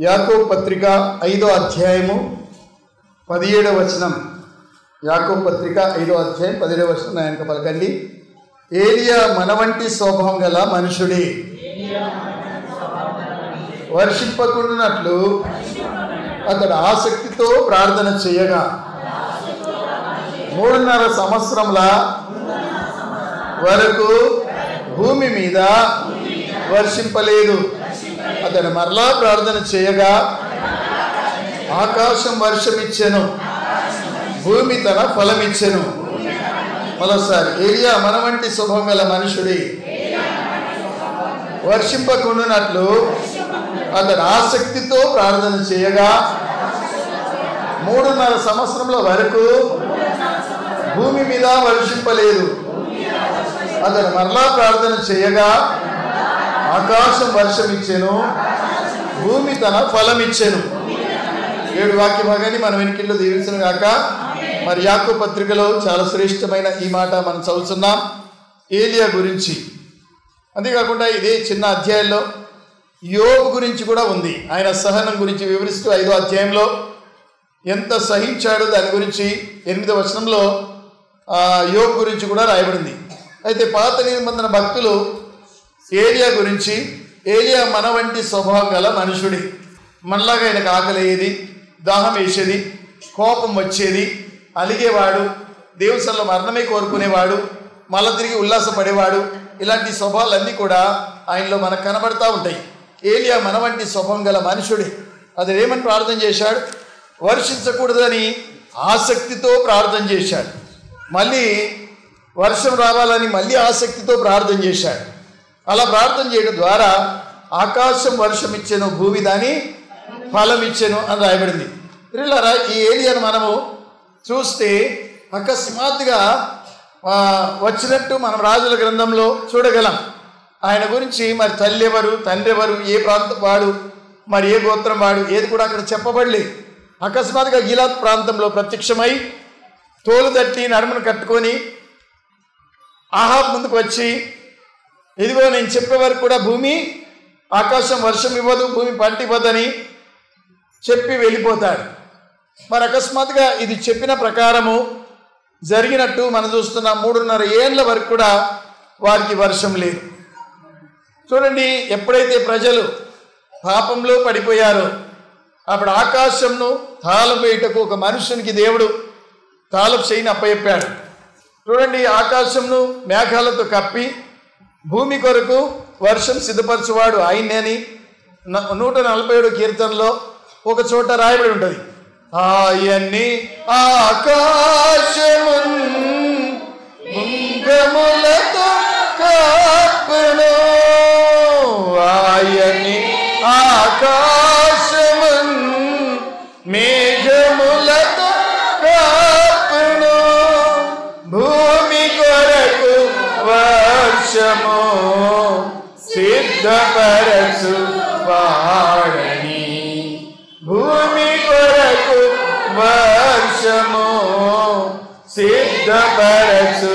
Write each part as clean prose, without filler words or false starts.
యాకోబు పత్రిక 5వ అధ్యాయము 17వ వచనం. యాకోబు పత్రిక 5వ అధ్యాయం 17వ వచనం ఆయనకు పలకండి. ఏలియా మన వంటి స్వభావం గల మనుషుడే, వర్షింపకుండానట్లు అతడు ఆసక్తితో ప్రార్థన చేయగా 3.5 సంవత్సరముల వరకు భూమి మీద వర్షింపలేదు. అతడు మరలా ప్రార్థన చేయగా ఆకాశం వర్షమిచ్చెను, భూమి తన ఫలమిచ్చెను. మరోసారి, ఏలియా మన వంటి స్వభావం గల మనుషుడే, వర్షింపకుండానట్లు అతడు ఆసక్తితో ప్రార్థన చేయగా 3.5 సంవత్సరముల వరకు భూమి మీద వర్షింపలేదు. అతడు మరలా ప్రార్థన చేయగా ఆకాశం వర్షమిచ్చెను, భూమి తన ఫలమిచ్చెను. 7 వాక్య భాగాన్ని మనం వెనుకల్లో దీవించను గాక. మరి యాకోబు పత్రికలో చాలా శ్రేష్టమైన ఈ మాట మనం చదువుతున్నాం ఏలియా గురించి. అంతేకాకుండా ఇదే చిన్న అధ్యాయంలో యోబు గురించి కూడా ఉంది. ఆయన సహనం గురించి వివరిస్తూ 5వ అధ్యాయంలో ఎంత సహించాడో దాని గురించి 8వ వచనంలో యోబు గురించి కూడా రాయబడింది. అయితే పాత నిబంధన భక్తులు ఏలియా గురించి, ఏలియా మన వంటి స్వభావం గల మనుషుడి, మనలాగా ఆయనకు ఆకలి అయ్యేది, దాహం వేసేది, కోపం వచ్చేది, అలిగేవాడు, దేవుసల్లో మరణమే కోరుకునేవాడు, మళ్ళీ తిరిగి ఉల్లాసపడేవాడు, ఇలాంటి స్వభావాలన్నీ కూడా ఆయనలో మనకు కనబడతా ఉంటాయి. ఏలియా మన వంటి స్వభావం గల మనుషుడే. అది ఏమని ప్రార్థన చేశాడు? వర్షించకూడదని ఆసక్తితో ప్రార్థన చేశాడు. మళ్ళీ వర్షం రావాలని మళ్ళీ ఆసక్తితో ప్రార్థన చేశాడు. అలా ప్రార్థన చేయడం ద్వారా ఆకాశం వర్షం ఇచ్చెను, భూమి దాని ఫలం ఇచ్చెను అని రాయబడింది. పిల్లలారా, ఈ ఏలియాను మనము చూస్తే అకస్మాత్తుగా వచ్చినట్టు మనం రాజుల గ్రంథంలో చూడగలం. ఆయన గురించి మరి తల్లి ఎవరు, తండ్రి ఎవరు, ఏ ప్రాంతం వాడు, మరి ఏ గోత్రం వాడు, ఏది కూడా అక్కడ చెప్పబడలేదు. అకస్మాత్తుగా గిలాద్ ప్రాంతంలో ప్రత్యక్షమై తోలు తట్టి నడుమును కట్టుకొని ఆహాబ్ ముందుకు వచ్చి, ఇదిగో నేను చెప్పే వరకు కూడా భూమి ఆకాశం వర్షం ఇవ్వదు, భూమి పంట ఇవ్వదని చెప్పి వెళ్ళిపోతాడు. మరి అకస్మాత్తుగా ఇది చెప్పిన ప్రకారము జరిగినట్టు మనం చూస్తున్నాం. 3.5 ఏళ్ళ వరకు కూడా వారికి వర్షం లేదు. చూడండి, ఎప్పుడైతే ప్రజలు పాపంలో పడిపోయారో అప్పుడు ఆకాశంను తాళం వేయుటకు ఒక మనుషునికి దేవుడు తాళం చేయని అప్పచెప్పాడు. చూడండి, ఆకాశంను మేఘాలతో కప్పి భూమి కొరకు వర్షం సిద్ధపరచువాడు ఆయన్నేని 147 కీర్తనలో ఒక చోట రాయబడి ఉంటుంది. ఆయన్ని ఆకాశమున్ ముంగములతో కప్పును, ఆయన్ని ఆకాశమున్ మేఘములతో కప్పును, భూమి కొరకు వర్షము సిద్ధపరచు వాడని, భూమి కొరకు వర్షము సిద్ధపరచు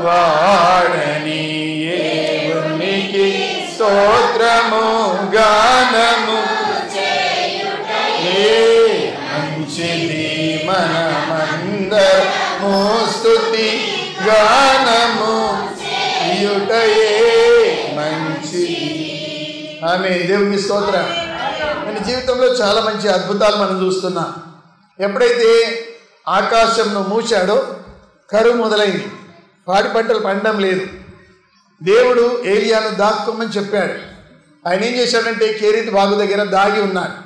వాడని, దేవునికి స్తోత్రము గానము మంచిది, మనమందరము స్తుతి గానము యుటయే మంచిది. ఆమేన్. దేవునికి స్తోత్రం. మన జీవితంలో చాలా మంచి అద్భుతాలు మనం చూస్తున్నాం. ఎప్పుడైతే ఆకాశంను మూశాడో కరువు మొదలైంది, పాడి పంటలు పండడం లేదు. దేవుడు ఏలియాను దాక్కోమని చెప్పాడు. ఆయన ఏం చేశాడంటే కేరీతు వాగు దగ్గర దాగి ఉన్నాడు.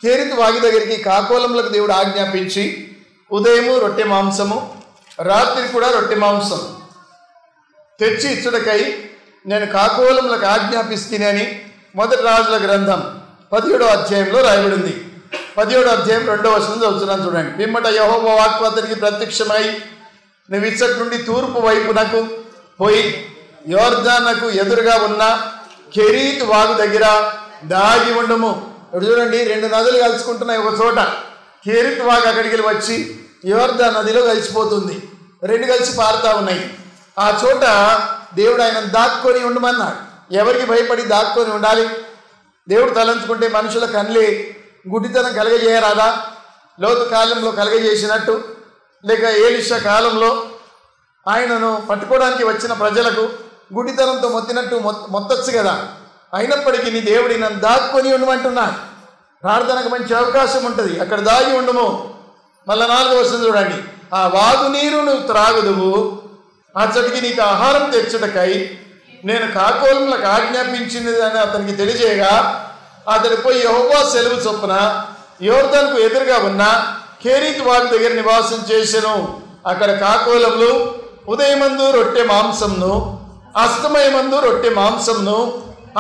కేరీతు వాగు దగ్గరికి కాకోలములకు దేవుడు ఆజ్ఞాపించి ఉదయము రొట్టె మాంసము, రాత్రి కూడా రొట్టె మాంసం తెచ్చి ఇచ్చుటకై నేను కాకోలములకు ఆజ్ఞాపిస్తేనని మొదటి రాజుల గ్రంథం 17వ అధ్యాయంలో రాయబడింది. 17వ అధ్యాయం 2వ వచనం చదువుతున్నాను చూడండి. పిమ్మట యెహోవా వాక్కు అతనికి ప్రత్యక్షమై, నువ్వు ఇచ్చటి నుండి తూర్పు వైపునకు పోయి యోర్దానుకు ఎదురుగా ఉన్న కెరీతు వాగు దగ్గర దాగి ఉండము. ఇప్పుడు చూడండి, 2 నదులు కలుసుకుంటున్నాయి ఒక చోట. కెరీతు వాగు అక్కడికి వచ్చి యోర్దాను నదిలో కలిసిపోతుంది, 2 కలిసి పారుతూ ఉన్నాయి. ఆ చోట దేవుడు ఆయన దాక్కొని ఉండమన్నాడు. ఎవరికి భయపడి దాక్కొని ఉండాలి? దేవుడు తలంచుకుంటే మనుషుల కళ్ళే గుడ్డితనం కలగజేయరాదా? లోతు కాలంలో కలగజేసినట్టు, లేక ఏలీషా కాలంలో ఆయనను పట్టుకోవడానికి వచ్చిన ప్రజలకు గుడ్డితనంతో మొత్తచ్చు కదా. అయినప్పటికీ నీ దేవుడి నన్ను దాక్కొని ఉండమంటున్నాను. ప్రార్థనకు మంచి అవకాశం ఉంటుంది, అక్కడ దాగి ఉండము. మళ్ళా 4వ వచనం చూడండి. ఆ వాగు నీరు నువ్వు త్రాగుదువు, అచ్చటికి నీకు ఆహారం తెచ్చుటకై నేను కాకోలములకు ఆజ్ఞాపించినదని అతనికి తెలియజేయగా అతడు పోయి యెహోవా సెలవు చొప్పున యోర్దానుకు ఎదురుగా ఉన్న కెరీతు వాగు దగ్గర నివాసం చేసెను. అక్కడ కాకోలములు ఉదయమందు రొట్టె మాంసంను అస్తమయమందు రొట్టె మాంసంను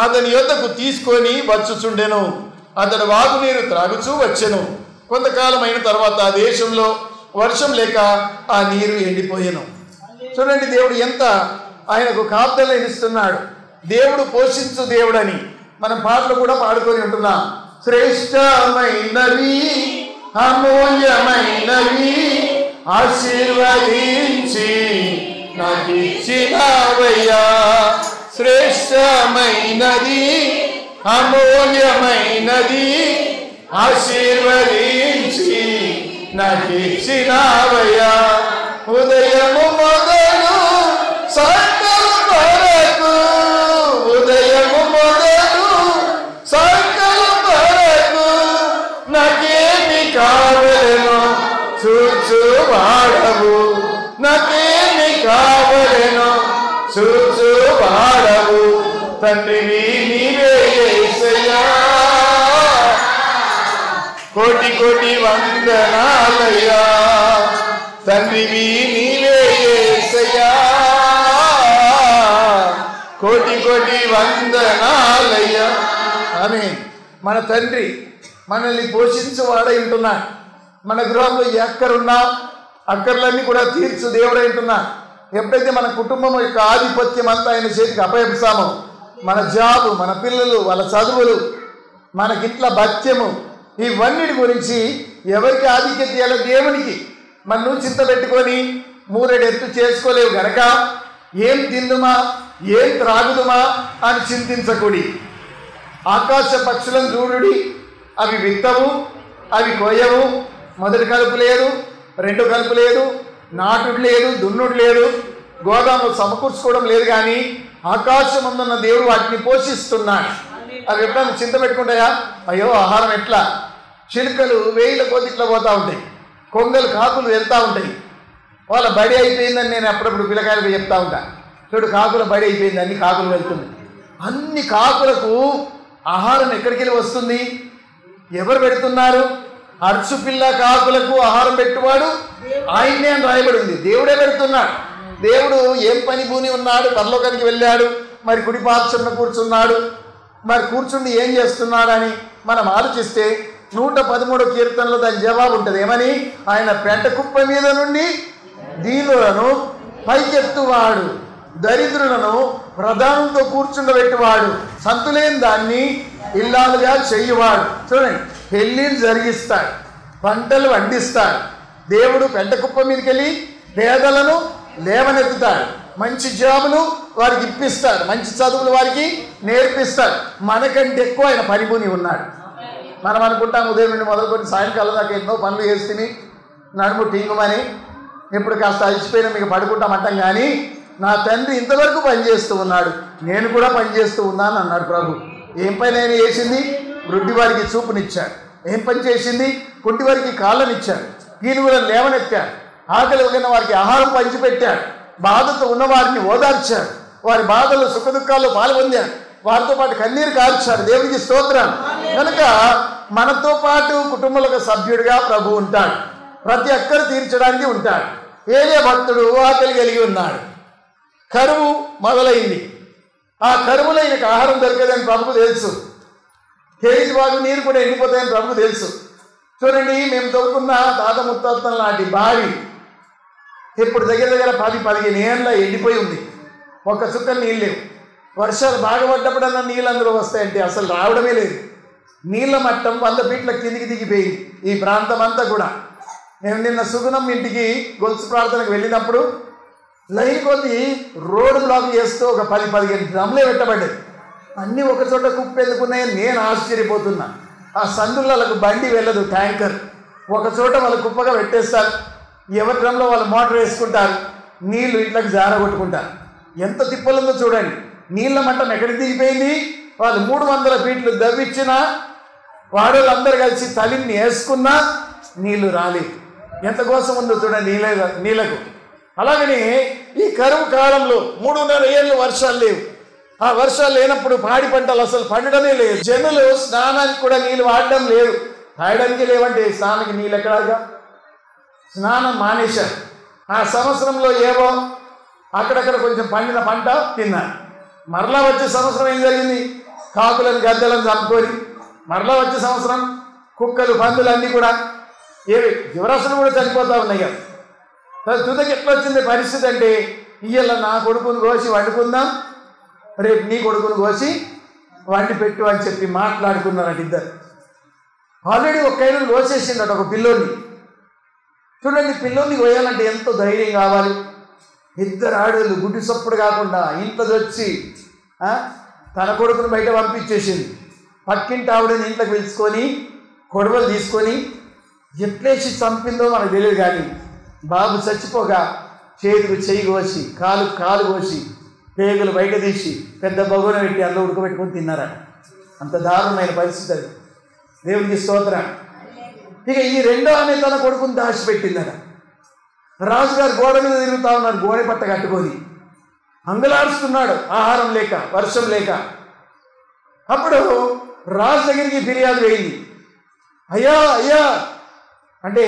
అతని యొద్దకు తీసుకొని వచ్చుచుండెను. అతడు వాగునీరు త్రాగుచూ వచ్చెను. కొంతకాలం అయిన తర్వాత ఆ దేశంలో వర్షం లేక ఆ నీరు ఎండిపోయెను. చూడండి, దేవుడు ఎంత ఆయనకు కాపుదల ఇస్తున్నాడు. దేవుడు పోషించు దేవుడని మనం పాటలు కూడా పాడుకొని ఉంటున్నాం. శ్రేష్టమైనవి అమూల్యమైనవి ఆశీర్వదించి నాకు ఇచ్చినవయ్యా. శ్రేష్టమైనది అమూల్యమైనది ఆశీర్వదించి నాకు ఇచ్చినవయ్యా. ఉదయము మొదలు సాయంకాలం వరకు, ఉదయము మొదలు సాయంకాలం వరకు నాకేమి కావలెనో చూచువాడవు, నాకేమి కావలెనో చూచువాడవు. తండ్రివి నీవే యేసయ్యా, కోటి కోటి వందనాలయ్యా. తండ్రివి నీవే యేసయ్యా, కోటి కోటి వందనాలయ్యా. ఆమేన్. మన తండ్రి మనల్ని పోషించువాడై ఉంటున్నాడు. మన గృహంలో ఎక్కడున్నా అక్కర్లన్నీ కూడా తీర్చు దేవుడై ఉంటున్నాడు. ఎప్పుడైతే మన కుటుంబం యొక్క ఆధిపత్యం అంతా ఆయన చేతికి అప్పగిస్తామో, మన జాబు, మన పిల్లలు, వాళ్ళ చదువులు, మనకిట్లా భత్యము, ఇవన్నిటి గురించి ఎవరికి ఆధిక్యత ఇవ్వాలి? దేవునికి. మన నువ్వు చింత పెట్టుకొని మూరెడు ఎత్తు చేసుకోలేవు గనక ఏం తిందుమా ఏం త్రాగుదుమా అని చింతించకూడి. ఆకాశ పక్షులను చూడుడి, అవి విత్తవు, అవి కోయవు, మొదటి కలుపు లేదు, రెండు కలుపు లేదు, నాటుడు లేదు, దున్నుడు లేదు, గోదాము సమకూర్చుకోవడం లేదు. కానీ ఆకాశం అందున్న దేవుడు వాటిని పోషిస్తున్నాడు. అవి ఎప్పుడైనా చింత పెట్టుకుంటాయా? అయ్యో ఆహారం ఎట్లా? చిలుకలు 1000 కొద్ది ఇట్లా పోతూ ఉంటాయి, కొంగలు కాకులు వెళ్తూ ఉంటాయి. వాళ్ళ బడి అయిపోయిందని నేను అప్పుడప్పుడు పిల్లకాయలకు చెప్తా ఉంటాను. చూడు, కాకుల బడి అయిపోయింది, అన్ని కాకులు వెళ్తుంది. అన్ని కాకులకు ఆహారం ఎక్కడికి వెళ్ళి వస్తుంది? ఎవరు పెడుతున్నారు? అర్చు పిల్ల కాకులకు ఆహారం పెట్టువాడు ఆయన్నే అని రాయబడి ఉంది. దేవుడే పెడుతున్నాడు. దేవుడు ఏం పని భూని ఉన్నాడు? పరలోకానికి వెళ్ళాడు, మరి కుడి పార్శ్వమున కూర్చున్నాడు. మరి కూర్చుండి ఏం చేస్తున్నాడని మనం ఆలోచిస్తే 113వ కీర్తనలో దాని జవాబు ఉంటుంది. ఏమని? ఆయన పెంట కుప్ప మీద నుండి దీనులను పైకెత్తువాడు, దరిద్రులను ప్రధానంతో కూర్చుండబెట్టువాడు, సంతులేని దాన్ని ఇల్లాలుగా చెయ్యువాడు. చూడండి, పెళ్ళిళ్ళు జరిగిస్తాడు, పంటలు వండిస్తాడు. దేవుడు పెంట కుప్ప మీదకి వెళ్ళి పేదలను లేవనెత్తుతాడు, మంచి జాబులు వారికి ఇప్పిస్తాడు, మంచి చదువులు వారికి నేర్పిస్తాడు. మనకంటే ఎక్కువ ఆయన పనిభూని ఉన్నాడు. మనం అనుకుంటాం ఉదయం నుండి మొదలుకొని సాయంకాలం దాకా ఎన్నో పనులు చేస్తుంది, నడుము టీంగమని, ఇప్పుడు కాస్త అలసిపోయినా మీకు పడుకుంటామంటాం. కానీ నా తండ్రి ఇంతవరకు పనిచేస్తూ ఉన్నాడు, నేను కూడా పనిచేస్తూ ఉన్నాను అన్నాడు ప్రభు. ఏం పని ఆయన చేసింది? వృద్ధి వారికి చూపునిచ్చాడు. ఏం పని చేసింది? కుంటి వారికి కాళ్ళనిచ్చాడు, పీనుగులను లేవనెత్తాడు, ఆకలి కలిగిన వారికి ఆహారం పంచిపెట్టాడు, బాధతో ఉన్న వారిని ఓదార్చాడు, వారి బాధలు సుఖదుఖాల్లో పాల్పొందాడు, వారితో పాటు కన్నీరు కార్చాడు. దేవునికి స్తోత్రం. కనుక మనతో పాటు కుటుంబంలో సభ్యుడిగా ప్రభు ఉంటాడు, ప్రతి ఒక్కరు తీర్చడానికి ఉంటాడు. ఏలే భక్తుడు ఆకలి కలిగి ఉన్నాడు, కరువు మొదలైంది. ఆ కరువులో ఈయనకు ఆహారం దొరకదని ప్రభుకు తెలుసు. కేరీతి వాగు నీరు కూడా ఎండిపోతాయని ప్రభుకు తెలుసు. చూడండి, మేము తవ్వుకున్న తాత ముత్తాతల నాటి బావి ఇప్పుడు దగ్గర 10-15 ఏళ్ళ ఎండిపోయి ఉంది. ఒక్క చుక్కలు నీళ్ళు లేవు. వర్షాలు బాగా పడ్డప్పుడన్నా నీళ్ళు అందులో వస్తాయంటే అసలు రావడమే లేదు. నీళ్ళ మట్టం 100 ఫీట్ల కిందికి దిగిపోయింది ఈ ప్రాంతం అంతా కూడా. మేము నిన్న సుగుణం ఇంటికి గొలుసు ప్రార్థనకు వెళ్ళినప్పుడు లైన్ కొద్ది రోడ్డు బ్లాక్ చేస్తూ ఒక 10-15 డ్రమ్లే పెట్టబడ్డాయి. అన్నీ ఒక చోట కుప్పెందుకున్నాయని నేను ఆశ్చర్యపోతున్నా. ఆ సందులకు బండి వెళ్ళదు, ట్యాంకర్ ఒక చోట వాళ్ళు కుప్పగా పెట్టేస్తారు. ఎవరి డ్రమ్లో వాళ్ళు మోటార్ వేసుకుంటారు, నీళ్లు ఇంట్లోకి జారగొట్టుకుంటారు. ఎంత తిప్పలుందో చూడండి. నీళ్ళ మట్టం ఎక్కడికి దిగిపోయింది? వాళ్ళు 300 ఫీట్లు దవ్విచ్చినా వాడోళ్ళందరూ కలిసి తలిని వేసుకున్నా నీళ్లు రాలేదు. ఎంత కోసం ఉందో చూడండి నీళ్ళకు. అలాగని ఈ కరువు కాలంలో 3.5 ఏళ్ళు వర్షాలు లేవు. ఆ వర్షాలు లేనప్పుడు పాడి పంటలు అసలు పండడమే లేదు. జనులు స్నానానికి కూడా నీళ్ళు వాడడం లేదు. తాగడానికి లేవంటే స్నానానికి నీళ్ళు ఎక్కడాగా? స్నానం మానేశారు. ఆ సంవత్సరంలో ఏవో అక్కడక్కడ కొంచెం పండిన పంట తిన్నారు. మరలా వచ్చే సంవత్సరం ఏం జరిగింది? కాకులను గద్దలను చంపుకొని మరలా వచ్చే సంవత్సరం కుక్కలు పందులు అన్నీ కూడా ఏవి జీవరాశులు కూడా చనిపోతూ ఉన్నాయి కదా. తుదకి ఎట్లా వచ్చింది పరిస్థితి అంటే, ఇయ్యాల నా కొడుకుని కోసి వండుకుందాం, రేపు నీ కొడుకుని కోసి వండి పెట్టు అని చెప్పి మాట్లాడుకున్నారట ఇద్దరు. ఆల్రెడీ ఒక కైలు కోసేసిందట ఒక పిల్లోని. చూడండి, పిల్లోని కోయాలంటే ఎంతో ధైర్యం కావాలి. ఇద్దరు ఆడవాళ్ళు గుడ్డి సప్పుడు కాకుండా ఇంట్లో వచ్చి తన కొడుకుని బయట పంపించేసింది. పక్కింటి ఆవిడని ఇంట్లోకి పిలుచుకొని కొడవలు తీసుకొని ఎట్లేసి చంపిందో మనకు తెలియదు. కానీ బాబు చచ్చిపోగా చేతికి చెయ్యి కోసి కాలు కోసి పేగులు బయట తీసి పెద్ద బొగున పెట్టి అందులో ఉడకబెట్టుకొని తిన్నారట. అంత దారుణమైన పరిస్థితి అది. దేవునికి స్తోత్రం. ఇక ఈ రెండో ఆమె తన కొడుకుని దాచిపెట్టిందట. రాజుగారు గోడ మీద తిరుగుతా ఉన్నారు, గోడె పట్ట కట్టుకొని అంగలాడుస్తున్నాడు, ఆహారం లేక వర్షం లేక. అప్పుడు రాజు దగ్గరికి ఫిర్యాదు వేయింది. అయ్యా అయ్యా అంటే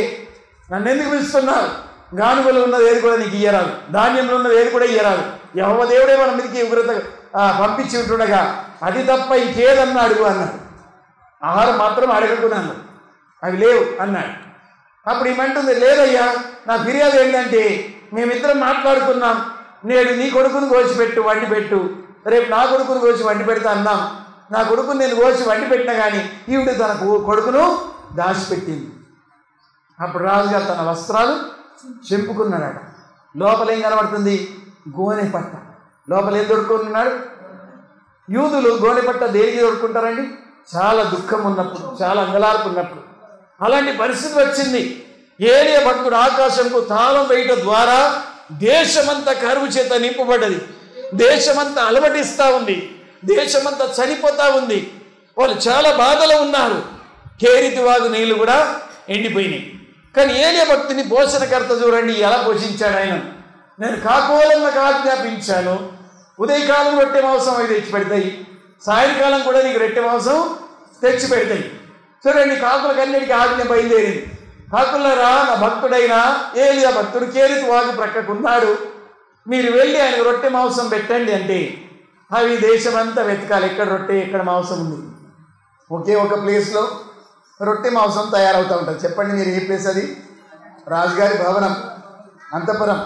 నన్ను ఎందుకు పిలుస్తున్నారు? గానుగలు ఉన్నది ఏది కూడా నీకు ఇయ్యరాదు, ధాన్యంలో ఉన్నది ఏది కూడా ఇయ్యరాదు. యెహోవా దేవుడే మన మీదకి ఉగ్రత పంపించి ఉంటుండగా అది తప్ప ఇంకేదన్నా అడుగు అన్నాడు. ఆహారం మాత్రం అడగకున్నాను, అవి లేవు అన్నాడు. అప్పుడు ఏమంటుంది, లేదయ్యా నా ఫిర్యాదు ఏంటంటే మేమిద్దరం మాట్లాడుకున్నాం, నేడు నీ కొడుకుని కోసి పెట్టు వండి పెట్టు, రేపు నా కొడుకుని కోసి వండి పెడతా అన్నాం. నా కొడుకుని నేను కోసి వండి పెట్టినా కానీ ఈవిడ తన కొడుకును దాచిపెట్టింది. అప్పుడు రాజుగారు తన వస్త్రాలు చెంపుకున్నాడట. లోపల ఏం కనబడుతుంది? గోనె పట్ట. లోపల ఏం దొరుకుతున్నాడు? యూదులు గోనె పట్ట దేనికి దొరుకుంటారండి? చాలా దుఃఖం ఉన్నప్పుడు, చాలా అంగలార్పు ఉన్నప్పుడు. అలాంటి పరిస్థితి వచ్చింది. ఏలియా భక్తుడు ఆకాశంకు తాళం వేయటం ద్వారా దేశమంతా కరువు చేత నింపబడ్డది. దేశమంతా అలమటిస్తూ ఉంది, దేశమంతా చనిపోతూ ఉంది. వాళ్ళు చాలా బాధలో ఉన్నారు. కేరితి వాగు నీళ్లు కూడా ఎండిపోయినాయి. కానీ ఏలియా భక్తుని పోషణకర్త చూడండి ఎలా పోషించాడు ఆయన. నేను కాకోలంగా ఆజ్ఞాపించాను, ఉదయకాలం రొట్టె మాంసం అవి తెచ్చి పెడతాయి, సాయంకాలం కూడా నీకు రొట్టె మాంసం తెచ్చి పెడతాయి. చూడండి, కాకులకన్నిటికీ ఆజ్ఞ బయలుదేరింది. కాకులరా, నా భక్తుడైన ఏలియా భక్తుడు కేరితి వాగు ప్రక్కకున్నాడు, మీరు వెళ్ళి ఆయనకు రొట్టె మాంసం పెట్టండి అంటే అవి దేశమంతా వెతకాలి ఎక్కడ రొట్టె ఎక్కడ మాంసం ఉంది. ఒకే ఒక ప్లేస్లో రొట్టె మాంసం తయారవుతూ ఉంటుంది. చెప్పండి మీరు ఏ ప్లేస్ అది? రాజుగారి భవనం, అంతఃపురం.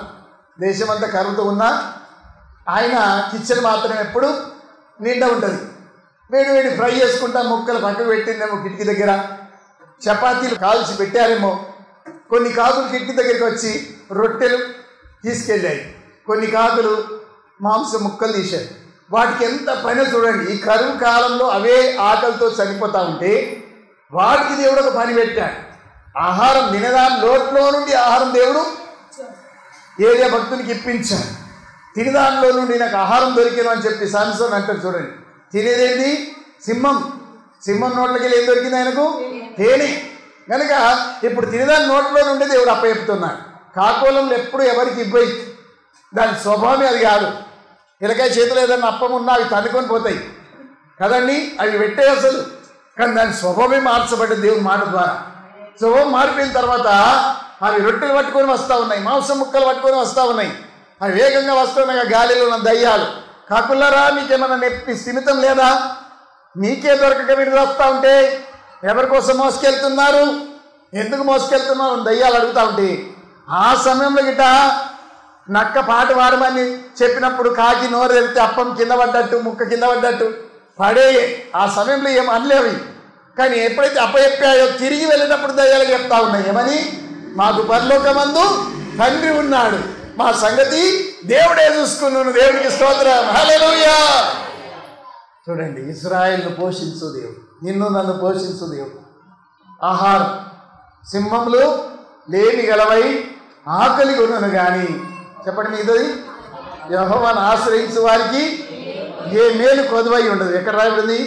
దేశమంతా కరువుతూ ఉన్నా ఆయన కిచెన్ మాత్రం ఎప్పుడు నిండా ఉంటుంది. వేడి వేడి ఫ్రై చేసుకుంటా ముక్కలు పక్కకు పెట్టిందేమో కిటికీ దగ్గర, చపాతీలు కాల్చి పెట్టారేమో. కొన్ని కాకులు కిటికీ దగ్గరికి వచ్చి రొట్టెలు తీసుకెళ్ళాయి, కొన్ని కాకులు మాంసం ముక్కలు తీశారు. వాటికి ఎంత పని చూడండి. ఈ కరువు కాలంలో అవే ఆకలితో చనిపోతూ ఉంటే వాటికి దేవుడు ఒక పని పెట్టాడు. ఆహారం తినదాని లోట్లో నుండి ఆహారం దేవుడు ఏలియా భక్తునికి ఇప్పించాడు. తినదానిలో నుండి నాకు ఆహారం దొరికిను అని చెప్పి సంసోన్ అంటాడు. చూడండి, తినేదేంటి? సింహం నోట్లకి వెళ్ళి ఏం దొరికింది ఆయనకు? తేనె. కనుక ఇప్పుడు తినేదాని నోట్లో నుండి దేవుడు అప్పచెప్తున్నాడు. కాకోలంలో ఎప్పుడు ఎవరికి ఇవ్వయి, దాని స్వభావమే అది కాదు. ఇలాకాయ చేతులు ఏదన్నా అప్పం ఉన్నా అవి తనుకొని పోతాయి కదండి, అవి పెట్టే అసలు. కానీ దాని స్వభావమే మార్చబడ్డది దేవుని మాట ద్వారా. స్వభావం మారిపోయిన తర్వాత అవి రొట్టెలు పట్టుకొని వస్తూ ఉన్నాయి, మాంసం ముక్కలు పట్టుకొని వస్తూ ఉన్నాయి. అవి వేగంగా వస్తున్నాయి. గాలిలో ఉన్న దయ్యాలు, కాకులారా మీకేమన్నా నెప్పి స్థిమితం లేదా? మీకే దొరకక మీరు వస్తూ ఉంటే ఎవరి కోసం మోసుకెళ్తున్నారు, ఎందుకు మోసుకెళ్తున్నారు అని దయ్యాలు అడుగుతూ ఉంటే, ఆ సమయంలో గిట్ట నక్క పాట పాడమని చెప్పినప్పుడు కాకి నోరు తెరితే అప్పం కింద పడ్డట్టు, ముక్క కింద పడ్డట్టు పడే. ఆ సమయంలో ఏం అనలేవి. కానీ ఎప్పుడైతే అప్పచెప్పాయో తిరిగి వెళ్ళినప్పుడు దయ్యాలకు చెప్తా ఉన్నాయి, ఏమని? మాకు పరలోకమందు తండ్రి ఉన్నాడు, మా సంగతి దేవుడే చూసుకున్నాను. దేవుడికి స్తోత్రం, హల్లెలూయా. చూడండి, ఇశ్రాయేలును పోషించు దేవుడు. నిన్ను నన్ను పోషించు దేవుడు. ఆహారం సింహములు లేమి గలవై ఆకలి కొనను కానీ, చెప్పండి మీదది, యెహోవాను ఆశ్రయించు వారికి ఏ మేలు కొదువై ఉండదు. ఎక్కడ రాయబడింది?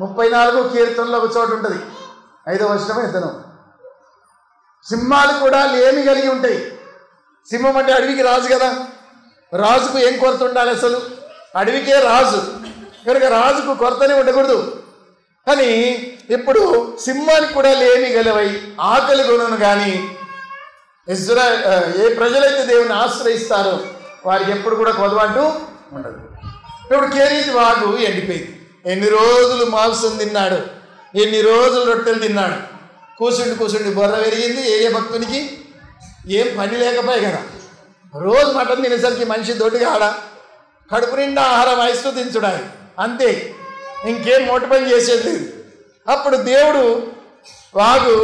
34 కీర్తనలో ఒక చోటు ఉంటుంది, 5వ వచనం ఇతను. సింహాలు కూడా లేమి కలిగి ఉంటాయి. సింహం అంటే అడవికి రాజు కదా, రాజుకు ఏం కొరత ఉండాలి? అసలు అడవికే రాజు కనుక రాజుకు కొరతనే ఉండకూడదు. కానీ ఇప్పుడు సింహానికి కూడా లేమి గలవై ఆకలి కొనను కానీ, ఏ ప్రజలైతే దేవుని ఆశ్రయిస్తారో వారికి ఎప్పుడు కూడా కొదవంటూ ఉండదు. ఇప్పుడు కేరీతి వాగు ఎండిపోయింది. ఎన్ని రోజులు మాంసం తిన్నాడు, ఎన్ని రోజులు రొట్టెలు తిన్నాడు, కూసుండి బొర్ర పెరిగింది. ఏ భక్తునికి ఏం పని లేకపోయే కదా, రోజు మటన్ తినేసరికి మనిషి దొడ్డుగా ఆడ కడుపు నిండా ఆహారం ఆస్వాదించుడాలి అంతే, ఇంకేం మొట్ట పని చేసేది లేదు. అప్పుడు దేవుడు వాగు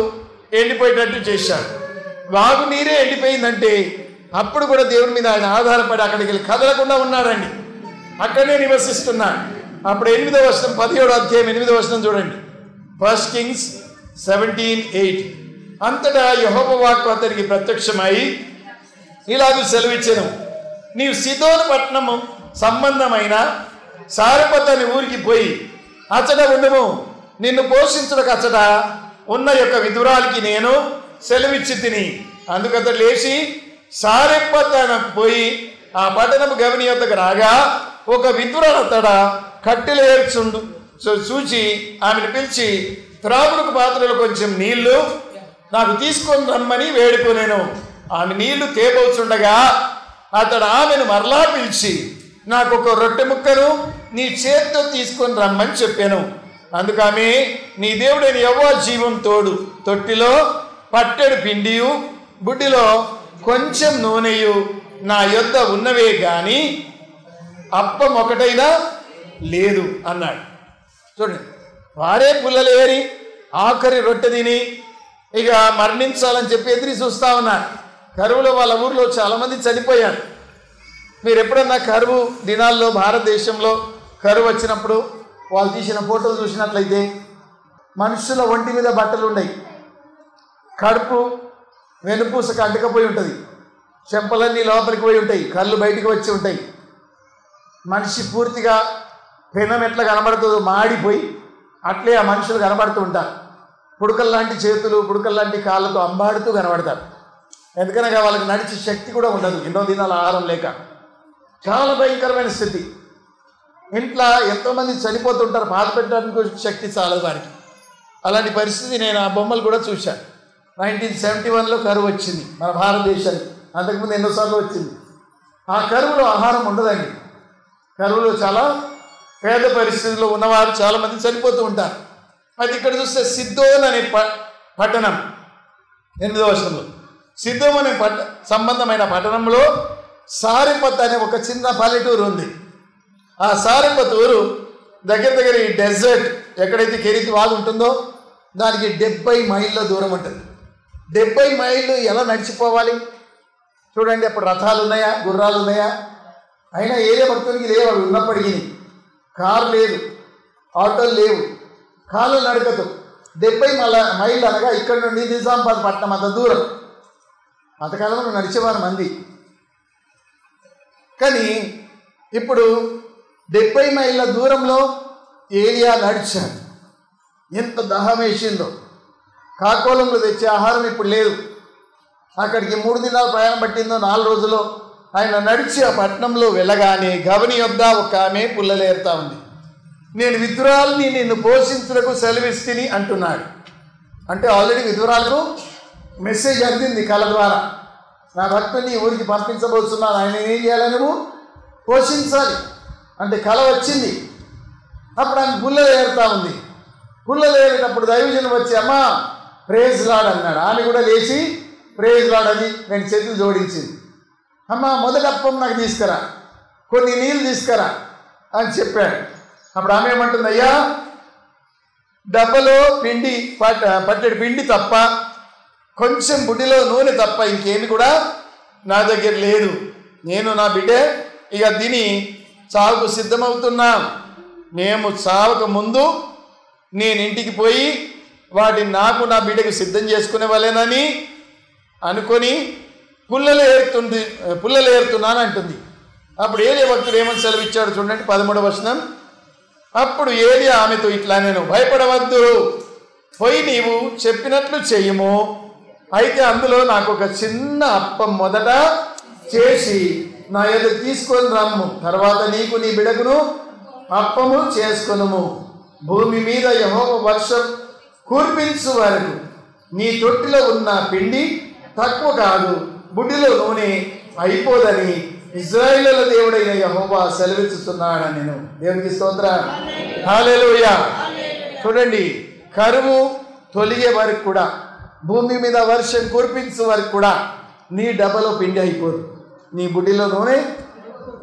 ఎండిపోయేటట్టు చేశాడు. వాగు నీరే ఎండిపోయిందంటే అప్పుడు కూడా దేవుడి మీద ఆయన ఆధారపడి అక్కడికి వెళ్ళి కదలకుండా ఉన్నాడండి, అక్కడనే నివసిస్తున్నాడు. అప్పుడు 8వ వచనం, 17వ అధ్యాయం 8వ వచనం చూడండి. 1 Kings 17:8. అంతటా యెహోవా వాక్కు అతనికి ప్రత్యక్షమై ఇలాగూ సెలవిచ్చెను, నీవు సీదోను పట్టణము సంబంధమైన సారెపత్ అనే ఊరికి పోయి అచ్చట ఉండము. నిన్ను పోషించుటకు అచ్చట ఉన్న యొక్క విధురాలికి నేను సెలవిచ్చి తిని. అందుకతడు లేచి సారెపత్ పోయి ఆ పట్టణము గవని యొద్దకు రాగా ఒక విధురాలు అతడ కట్టెలు ఏర్చుండు చూచి ఆమెను పిలిచి, త్రాగుడుకు పాత్రలో కొంచెం నీళ్లు నాకు తీసుకొని రమ్మని వేడుకొనేను. ఆమె నీళ్లు తేబోచుండగా అతడు ఆమెను మరలా పిలిచి, నాకు ఒక రొట్టె ముక్కను నీ చేత్తో తీసుకొని రమ్మని చెప్పాను. అందుకని నీ దేవుడైన యెహోవా జీవం తోడు, తొట్టిలో పట్టెడు పిండియు బుడ్డిలో కొంచెం నూనెయు నా యొద్ద ఉన్నవే గాని అప్పం ఒకటైనా లేదు అన్నాడు. చూడండి, వారే పుల్లలేరి ఆఖరి రొట్టె తిని ఇక మరణించాలని చెప్పి ఎదురు చూస్తూ ఉన్నారు. కరువులో వాళ్ళ ఊర్లో చాలామంది చనిపోయారు. మీరు ఎప్పుడన్నా కరువు దినాల్లో భారతదేశంలో కరువు వచ్చినప్పుడు వాళ్ళు తీసిన ఫోటోలు చూసినట్లయితే మనుషుల ఒంటి మీద బట్టలు ఉన్నాయి, కడుపు వెనుపూసకు అంటుకపోయి ఉంటుంది, చెంపలన్నీ లోపలికి పోయి ఉంటాయి, కళ్ళు బయటికి వచ్చి ఉంటాయి. మనిషి పూర్తిగా పెనం ఎట్లా కనబడుతుందో మాడిపోయి అట్లే ఆ మనుషులు కనబడుతూ ఉంటారు. పుడకల్లాంటి చేతులు, పుడకల్లాంటి కాళ్ళతో అంబాడుతూ కనబడతారు. ఎందుకనగా వాళ్ళకి నడిచే శక్తి కూడా ఉండదు, ఎన్నో దినాల ఆహారం లేక. చాలా భయంకరమైన స్థితి. ఇంట్లో ఎంతోమంది చనిపోతుంటారు, బాధ పెట్టడానికి శక్తి చాలదు వారికి. అలాంటి పరిస్థితి నేను ఆ బొమ్మలు కూడా చూశాను. 1971లో కరువు వచ్చింది మన భారతదేశానికి, అంతకుముందు ఎన్నోసార్లు వచ్చింది. ఆ కరువులో ఆహారం ఉండదండి. కరువులో చాలా పేద పరిస్థితుల్లో ఉన్నవారు చాలామంది చనిపోతూ ఉంటారు. అది ఇక్కడ చూస్తే సిద్దోన్ అనే పట్టణం 8వ వచనంలో, సిద్దోన్ అనే సంబంధమైన పట్టణంలో సారెపత్ అనే ఒక చిన్న పల్లెటూరు ఉంది. ఆ సారెపత్ ఊరు దగ్గర ఈ డెజర్ట్ ఎక్కడైతే కెరీతి వాగు ఉంటుందో దానికి 70 మైళ్ళ దూరం ఉంటుంది. 70 మైళ్ళు ఎలా నడిచిపోవాలి చూడండి. అప్పుడు రథాలు ఉన్నాయా, గుర్రాలు ఉన్నాయా? అయినా ఏరియా భక్తునికి లేవు, అవి ఉన్నప్పటికీ. కారు లేదు, ఆటోలు లేవు, కాళ్ళు నడకదు. 70 మైళ్ళు అనగా ఇక్కడ నుండి నిజామాబాద్ పట్టణం అంత దూరం. అంతకాలంలో నడిచేవారు మంది. కానీ ఇప్పుడు 70 మైళ్ళ దూరంలో ఏలియా నడిచాడు. ఎంత దాహం వేసిందో. కాకోలంలో తెచ్చే ఆహారం ఇప్పుడు లేదు. అక్కడికి 3 దినాలు ప్రయాణం పట్టిందో, 4 రోజుల్లో ఆయన నడిచి ఆ పట్టణంలో వెళ్ళగానే గవని యొద్ద ఒక ఆమె పుల్లలేరుతా ఉంది. నేను విధురాల్ని నిన్ను పోషించుటకు సెలవిస్తిని అంటున్నాడు. అంటే ఆల్రెడీ విధురాలకు మెసేజ్ అందింది కళ ద్వారా, నా భక్తుని ఊరికి పంపించబోతున్నాను, ఆయన ఏం చేయాలి, నువ్వు పోషించాలి అంటే కళ వచ్చింది. అప్పుడు ఆమె పుల్లలు ఏరుతా ఉంది. పుల్లలు ఏరేటప్పుడు దైవజనం వచ్చి అమ్మా ప్రేజ్ లాడ్ అన్నాడు. ఆమె కూడా లేచి ప్రేజ్ లాడ్ అని 2 చేతులు జోడించింది. అమ్మ మొదటి అప్పం నాకు తీసుకురా, కొన్ని నీళ్ళు తీసుకురా అని చెప్పాడు. అప్పుడు ఆమె ఏమంటుంది, అయ్యా డబ్బలో పిండి పట్టెడు పిండి తప్ప, కొంచెం బుడ్డిలో నూనె తప్ప ఇంకేమి కూడా నా దగ్గర లేదు. నేను నా బిడ్డే ఇక తిని చావుకు సిద్ధమవుతున్నాం. మేము చావక ముందు నేను ఇంటికి పోయి వాటిని నాకు నా బిడ్డకు సిద్ధం చేసుకునే వాళ్ళేనని అనుకొని పుల్లలు ఏరుతున్నాను అంటుంది. అప్పుడు ఏలియా భక్తుడు ఏమని సెలవిచ్చాడు చూడండి, 13వ వచనం. అప్పుడు ఏలియా ఆమెతో ఇట్లా, నేను భయపడవద్దు, పోయి నీవు చెప్పినట్లు చెయ్యము. అయితే అందులో నాకు ఒక చిన్న అప్పం మొదట చేసి నా ఎదురు తీసుకొని రమ్ము, తర్వాత నీకు నీ బిడకును అప్పము చేసుకొనుము. భూమి మీద యెహోవా వర్షం కురిపించు వరకు నీ తొట్టిలో ఉన్న పిండి తక్కువ కాదు, బుడ్డిలో నూనె అయిపోదని ఇశ్రాయేలుల దేవుడైన యెహోవా సెలవిస్తున్నాడని నేను. దేవునికి స్తోత్రం, హల్లెలూయా. చూడండి, కరువు తొలిగే వరకు కూడా, భూమి మీద వర్షం కురిపించే వరకు కూడా నీ డబ్బలో పిండి అయిపోదు, నీ బుడ్డిలో నూనె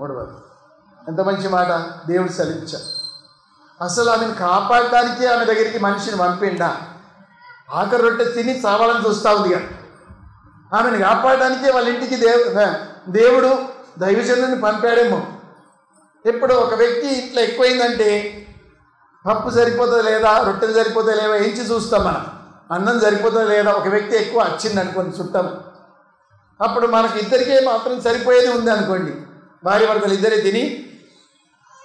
ఉడవదు. ఎంత మంచి మాట దేవుడు సెలవిచ్చాడు. అసలు ఆమెను కాపాడటానికి ఆమె దగ్గరికి మనిషిని పంపిండా, ఆఖరి రొట్టె తిని చావాలని చూస్తూ ఉంది కదా. ఆమెను కాపాడడానికే వాళ్ళ ఇంటికి దేవుడు దైవజనుని పంపాడేమో. ఇప్పుడు ఒక వ్యక్తి ఇట్లా ఎక్కువైందంటే పప్పు సరిపోతుందా లేదా, రొట్టెలు సరిపోతాయి లేదా ఎంచి చూస్తాం మనం, అన్నం సరిపోతుందా లేదా. ఒక వ్యక్తి ఎక్కువ వచ్చింది అనుకోండి చుట్టం, అప్పుడు మనకి ఇద్దరికే మాత్రం సరిపోయేది ఉంది అనుకోండి, భార్య భర్తలు ఇద్దరే తిని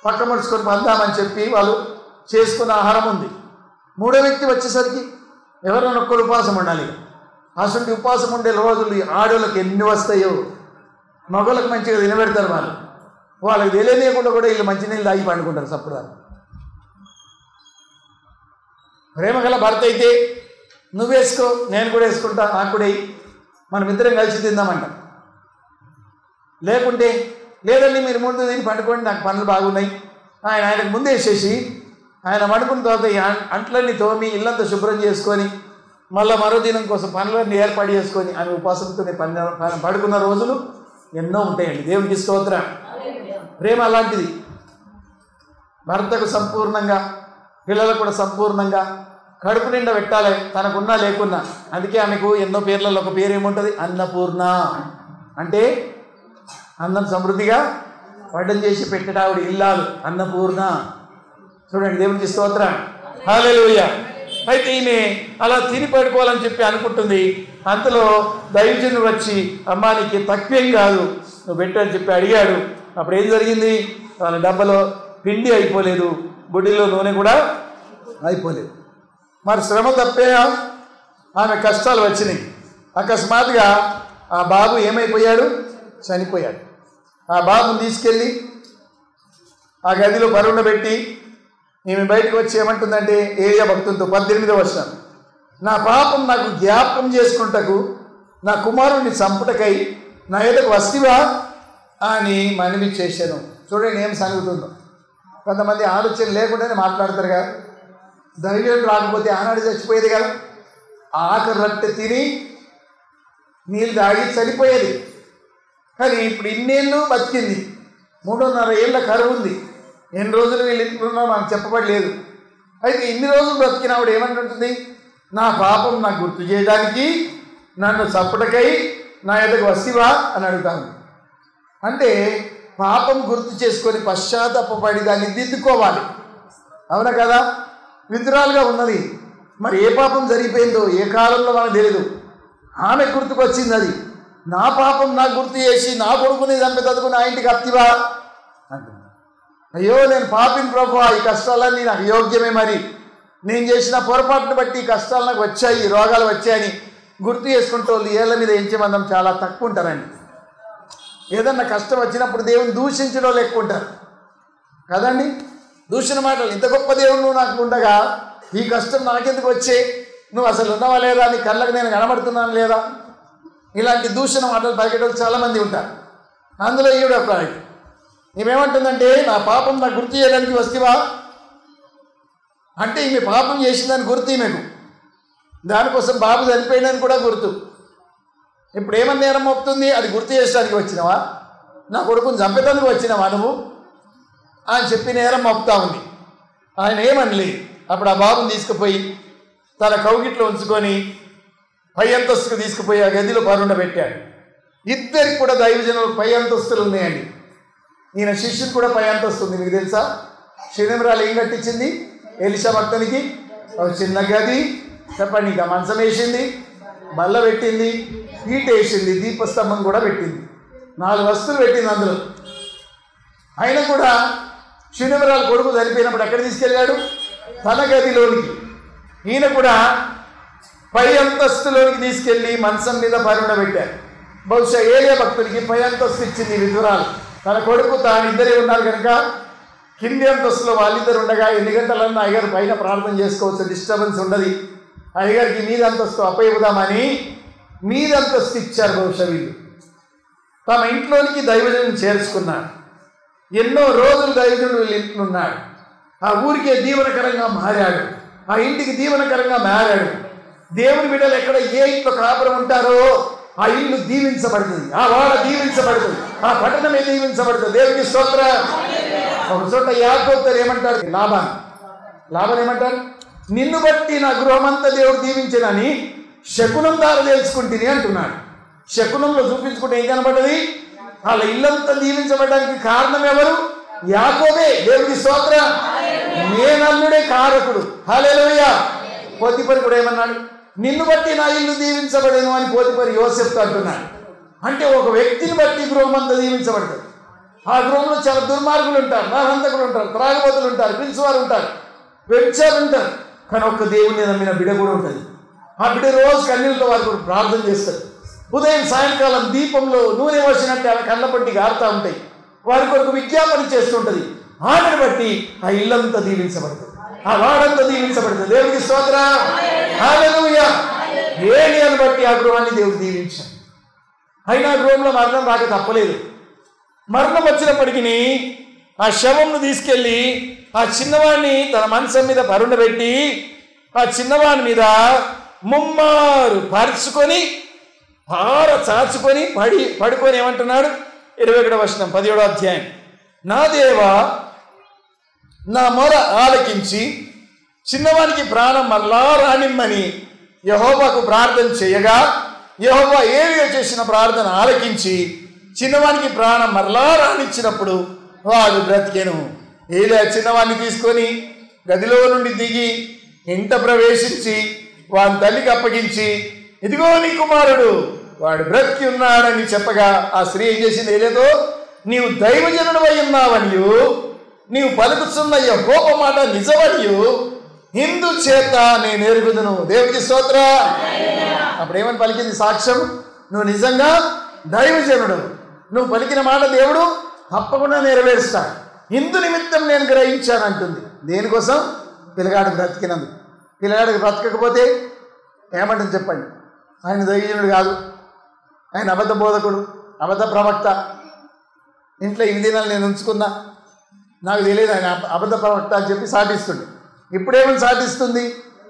పక్క మడుచుకొని పందామని చెప్పి వాళ్ళు చేసుకున్న ఆహారం ఉంది. మూడో వ్యక్తి వచ్చేసరికి ఎవరైనా ఒక్కరు ఉపవాసం ఉండాలి. అసలు ఉపవాసం ఉండే రోజులు ఆడోళ్ళకి ఎన్ని వస్తాయో, మగవాళ్ళకి మంచిగా తినబెడతారు. వాళ్ళకి తెలియనియకుండా కూడా వీళ్ళు మంచినీళ్ళు తాగి పండుకుంటారు సప్పుడు. ప్రేమ గల భర్త అయితే నువ్వు వేసుకో, నేను కూడా వేసుకుంటా, నాకు కూడా మనం ఇద్దరం కలిసి తిందామంట. లేకుంటే లేదండి మీరు ముందు తిని పండుకోండి, నాకు పనులు బాగున్నాయి, ఆయనకు ముందు వేసేసి ఆయన పండుకున్న తర్వాత అంట్లన్నీ తోమి ఇల్లంతా శుభ్రం చేసుకొని మళ్ళీ మరో దినం కోసం పనులన్నీ ఏర్పాటు చేసుకొని ఆమె ఉపాసంతో పడుకున్న రోజులు ఎన్నో ఉంటాయండి. దేవునికి స్తోత్రం. ప్రేమ అలాంటిది. భర్తకు సంపూర్ణంగా, పిల్లలకు కూడా సంపూర్ణంగా కడుపు నిండా పెట్టాలి, తనకున్నా లేకున్నా. అందుకే ఆమెకు ఎన్నో పేర్లలో ఒక పేరు ఏముంటుంది, అన్నపూర్ణ. అంటే అన్నం సమృద్ధిగా వడ్డం చేసి పెట్టడావిడ ఇల్లాలు, అన్నపూర్ణ. చూడండి, దేవునికి స్తోత్రం, హల్లెలూయా. అయితే ఈమె అలా తిని పడుకోవాలని చెప్పి అనుకుంటుంది. అంతలో దైవజనుడు వచ్చి, అమ్మా నీకు తక్కువేం కాదు, నువ్వు పెట్టు అని చెప్పి అడిగాడు. అప్పుడు ఏం జరిగింది, వాళ్ళ డబ్బలో పిండి అయిపోలేదు, బుడ్డిలో నూనె కూడా అయిపోలేదు. మరి శ్రమ తప్పే ఆమె కష్టాలు వచ్చినాయి. అకస్మాత్తుగా ఆ బాబు ఏమైపోయాడు, చనిపోయాడు. ఆ బాబుని తీసుకెళ్ళి ఆ గదిలో పరుండబెట్టి ఈమె బయటకు వచ్చి ఏమంటుందంటే ఏలియా భక్తులతో, 18వ వచనం, నా పాపం నాకు జ్ఞాపకం చేసుకుంటకు నా కుమారుణ్ణి చంపుటకై నా ఎదుకు వస్తివా అని మనవి చేశాను. చూడండి ఏం సాగుతుందో. కొంతమంది ఆలోచన లేకుండానే మాట్లాడతారు కదా. దైవం రాకపోతే ఆనాడు చచ్చిపోయేది కదా. ఆఖరి రొట్టె తిని నీళ్ళు తాగి చనిపోయేది. కానీ ఇప్పుడు ఇన్నేళ్ళు బతికింది. 3.5 ఏళ్ళ కరువు ఉంది. ఎన్ని రోజులు వీళ్ళు ఇంట్లో మనకు చెప్పబడలేదు. అయితే ఇన్ని రోజులు బ్రతికినప్పుడు ఏమంటుంటుంది, నా పాపం నాకు గుర్తు చేయడానికి నన్ను చంపుటకై నా ఎదుగు వస్తివా అని అడుగుతాను. అంటే పాపం గుర్తు చేసుకొని పశ్చాత్తాపడి దాన్ని దిద్దుకోవాలి. అవునా కదా? విధురాలుగా ఉన్నది. మరి ఏ పాపం జరిగిపోయిందో ఏ కాలంలో మనకు తెలియదు. ఆమె గుర్తుకొచ్చింది. అది నా పాపం నాకు గుర్తు చేసి నా కొడుకుని చంపేటందుకు నా ఇంటికి అత్తివా అంటుంది. అయ్యో నేను పాపిని ప్రభువా, ఈ కష్టాలన్నీ నాకు యోగ్యమే, మరి నేను చేసిన పొరపాటును బట్టి ఈ కష్టాలు నాకు వచ్చాయి, ఈ రోగాలు వచ్చాయని గుర్తు చేసుకుంటూ వాళ్ళు ఏళ్ళ మీద ఎంచమందం చాలా తక్కువ ఉంటారండి. ఏదన్నా కష్టం వచ్చినప్పుడు దేవుని దూషించడం ఎక్కువ ఉంటారు కదండి. దూషణ మాటలు, ఇంత గొప్ప దేవుడు నువ్వు నాకు ఉండగా ఈ కష్టం నాకెందుకు వచ్చే, నువ్వు అసలు ఉన్నావా లేదా, నీ కళ్ళకు నేను కనబడుతున్నాను లేదా, ఇలాంటి దూషణ మాటలు పలికేటోళ్ళు చాలామంది ఉంటారు. అందులో ఈవిడ ఒక ఈమెమంటుందంటే నా పాపం నాకు గుర్తు చేయడానికి వస్తేవా అంటే ఈమె పాపం చేసిందని గుర్తు ఈమెకు. దానికోసం బాబు చనిపోయిందని కూడా గుర్తు. ఇప్పుడు ఏమన్నా నేరం మోపుతుంది, అది గుర్తు చేసడానికి వచ్చినావా, నా కొడుకుని చంపేదానికి వచ్చినావా నువ్వు అని చెప్పి నేరం మోపుతా ఉంది. ఆయన ఏమనలేదు. అప్పుడు ఆ బాబుని తీసుకుపోయి తన కౌగిట్లో ఉంచుకొని పై అంతస్తుకు తీసుకుపోయి ఆ గదిలో పరుండబెట్టాడు. ఇద్దరికి కూడా దైవజనులు పై అంతస్తులు ఉన్నాయండి. ఈయన శిష్యుడు కూడా పై అంతస్తు ఉంది. మీకు తెలుసా? శనిమరాలు ఏం కట్టించింది ఎలీషా భక్తునికి? ఒక చిన్న గది చెప్పండి, ఇంకా మంచం వేసింది, బల్ల పెట్టింది, హీట్ వేసింది, దీపస్తంభం కూడా పెట్టింది, 4 వస్తువులు పెట్టింది అందులో. అయినా కూడా శనివరాలు కొడుకు చనిపోయినప్పుడు ఎక్కడ తీసుకెళ్ళాడు? తన గదిలోనికి. ఈయన కూడా పై అంతస్తులోనికి తీసుకెళ్ళి మంచం మీద పరుండబెట్టారు. బహుశా ఏలియా భక్తుడికి పై అంతస్తు ఇచ్చింది విధురాలు. తన కొడుకు తానిద్దరే ఉన్నారు కనుక కింది అంతస్తులో వాళ్ళిద్దరు ఉండగా ఎన్ని గంటలన్నా అయ్యగారు పైన ప్రార్థన చేసుకోవచ్చు, డిస్టర్బెన్స్ ఉండదు. అయ్యగారికి మీద అంతస్తు అప్పయిద్దామని మీద అంతస్తు ఇచ్చారు. బహుశా వీళ్ళు తమ ఇంట్లోనికి దైవజనం చేర్చుకున్నాడు. ఎన్నో రోజులు దైవజనుడు వీళ్ళ ఇంట్లో ఉన్నాడు. ఆ ఊరికే దీవెనకరంగా మారాడు, ఆ ఇంటికి దీవెనకరంగా మారాడు. దేవుని బిడ్డలు ఎక్కడ ఏ ఇంట్లో కాపురం ఉంటారో ఆ ఇల్లు దీవించబడుతుంది, ఆ వాడ దీవించబడుతుంది, ఆ పట్టణమే దీవించబడుతుంది. దేవునికి స్తోత్రం. ఒక చోట యాకోబు ఏమంటాడు? లాభాన్ ఏమంటారు? నిన్ను బట్టి నా గృహమంతా దేవుడు దీవించనని శకునం ద్వారా తెలుసుకుంటుంది అంటున్నాడు. శకునంలో చూపించుకుంటే ఏం కనబడ్డది? వాళ్ళ ఇల్లంతా దీవించబడడానికి కారణం ఎవరు? యాకోబే. దేవునికి స్తోత్రం. నేనల్లుడే కారకుడు. హల్లెలూయా. పోతీఫరు కూడా ఏమన్నాడు? నిన్ను బట్టి నా ఇల్లు దీవించబడేను అని పోతీఫరు యోసేపుతో అంటున్నాడు. అంటే ఒక వ్యక్తిని బట్టి గృహం అంతా దీవించబడుతుంది. ఆ గృహంలో చాలా దుర్మార్గులు ఉంటారు, నరహంతకులు ఉంటారు, త్రాగుబోతులు ఉంటారు, పిలిచివారు ఉంటారు, వ్యభిచారులు ఉంటారు. కానీ ఒక్క దేవుని నమ్మిన బిడ్డ కూడా ఉంటుంది. ఆ బిడ్డ రోజు కన్నీళ్ళతో వారి కొరకు ప్రార్థన చేస్తారు. ఉదయం సాయంకాలం దీపంలో నూనె వచ్చినట్టు ఆ కళ్ళ పట్టి గారుతూ ఉంటాయి. వారి కొరకు విజ్ఞాపన చేస్తుంటుంది. ఆమెను బట్టి ఆ ఇల్లంతా దీవించబడుతుంది, ఆ వాడంతా దీవించబడుతుంది. దేవుడికి స్తోత్రం. హల్లెలూయా. ఏలియాను బట్టి ఆ గృహాన్ని దేవుడు దీవించాడు. అయినా గృహంలో మరణం రాక తప్పలేదు. మరణం వచ్చినప్పటికీ ఆ శవంను తీసుకెళ్ళి ఆ చిన్నవాడిని తన మంచం మీద పరుండబెట్టి ఆ చిన్నవాడి మీద ముమ్మారు పరుచుకొని చాచుకొని పడుకొని ఏమంటున్నాడు? 21వ వచనం 17వ అధ్యాయం. నా దేవా, నా మొర ఆలకించి చిన్నవానికి ప్రాణం మరలా రానిమ్మని యెహోవాకు ప్రార్థన చేయగా యెహోవా ఏలియా చేసిన ప్రార్థన ఆలకించి చిన్నవానికి ప్రాణం మరలా రానిచ్చినప్పుడు వాడు బ్రతికెను. ఏలియా చిన్నవాడిని తీసుకొని గదిలో నుండి దిగి ఇంట ప్రవేశించి వాని తల్లికి అప్పగించి, ఇదిగో నీ కుమారుడు, వాడు బ్రతికి ఉన్నాడని చెప్పగా ఆ స్త్రీ ఏం చేసింది? ఏలియాతో, నీవు దైవజనుడు అయి ఉన్నావనియు నీవు పలుకుతున్న యెహోవా మాట నిజమనియు ఇందుచేత నేను ఎరుగుదును. దేవుడికి స్తోత్రం. అప్పుడు ఏమని పలికింది సాక్ష్యం? నువ్వు నిజంగా దైవజనుడు, నువ్వు పలికిన మాట దేవుడు తప్పకుండా నెరవేరుస్తాడు. ఇందు నిమిత్తం నేను గ్రహించాను అంటుంది. దేనికోసం? పిల్లగాడికి బ్రతికినందుకు. పిల్లగాడికి బ్రతకకపోతే ఏమంటుంది చెప్పండి? ఆయన దైవజనుడు కాదు, ఆయన అబద్ధ బోధకుడు, అబద్ధ ప్రవక్త. ఇంట్లో ఇన్ని దినాలు నేను ఉంచుకున్నా, నాకు తెలియదు ఆయన అబద్ధ ప్రవక్త అని చెప్పి సాటిస్తుండే. ఇప్పుడేమని సాటిస్తుంది?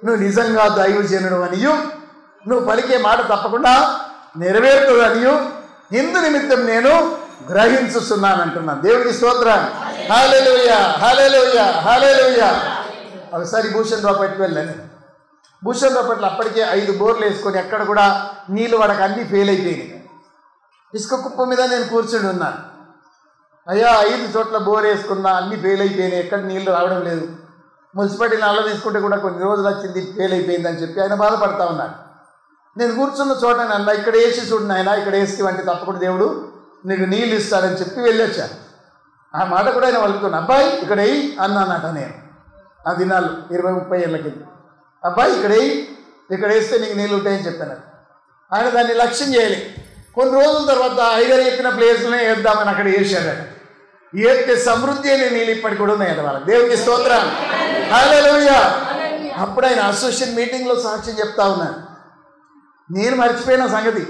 నువ్వు నిజంగా దైవజనుడు అనియు నువ్వు పలికే మాట తప్పకుండా నెరవేరుతుంది అనియు ఇందు నిమిత్తం నేను గ్రహించుస్తున్నాను అంటున్నాను. దేవుడికి స్తోత్రం. హల్లెలూయా, హల్లెలూయా, హల్లెలూయా. ఒకసారి భూషణ్ రావుపేటకి వెళ్ళాను. భూషణ్ రావుపేటలో అప్పటికే 5 బోర్లు వేసుకొని ఎక్కడ కూడా నీళ్ళు వాడక అన్నీ ఫెయిల్ అయిపోయినాయి. ఇసుక కుప్ప మీద నేను కూర్చుని ఉన్నాను. అయ్యా 5 చోట్ల బోర్ వేసుకున్నా, అన్నీ ఫెయిల్ అయిపోయినాయి, ఎక్కడ నీళ్లు రావడం లేదు. మున్సిపాలిటీని అల్ల తీసుకుంటే కూడా కొన్ని రోజులు వచ్చింది, ఫెయిల్ అయిపోయిందని చెప్పి ఆయన బాధపడతా ఉన్నాడు. నేను కూర్చున్న చోట అన్న, ఇక్కడ వేసి చూడండి ఆయన, ఇక్కడ వేసి అంటే తప్పకుండా దేవుడు నీకు నీళ్ళు ఇస్తాడని చెప్పి వెళ్ళొచ్చాను. ఆ మాట కూడా ఆయన వలుకుతున్నాను. అబ్బాయి ఇక్కడ వేయి అన్నానట నేను. ఆ దినాలు 20-30 ఏళ్ళ కింద. అబ్బాయి ఇక్కడ వేస్తే నీకు నీళ్ళు ఉంటాయని చెప్పాను. ఆయన దాన్ని లక్ష్యం చేయలే. కొన్ని రోజుల తర్వాత ఐగర్ చెప్పిన ప్లేస్లోనే వేద్దామని అక్కడ వేసాడు. ఏస్తే సమృద్ధి అనే నీళ్ళు ఇప్పటికి కూడా ఉన్నాయి వాళ్ళకి. దేవుడికి స్తోత్రం. హల్లెలూయా. అప్పుడు ఆయన అసోసియేషన్ మీటింగ్లో సాక్ష్యం చెప్తా ఉన్నాడు. నేను మర్చిపోయిన సంగతి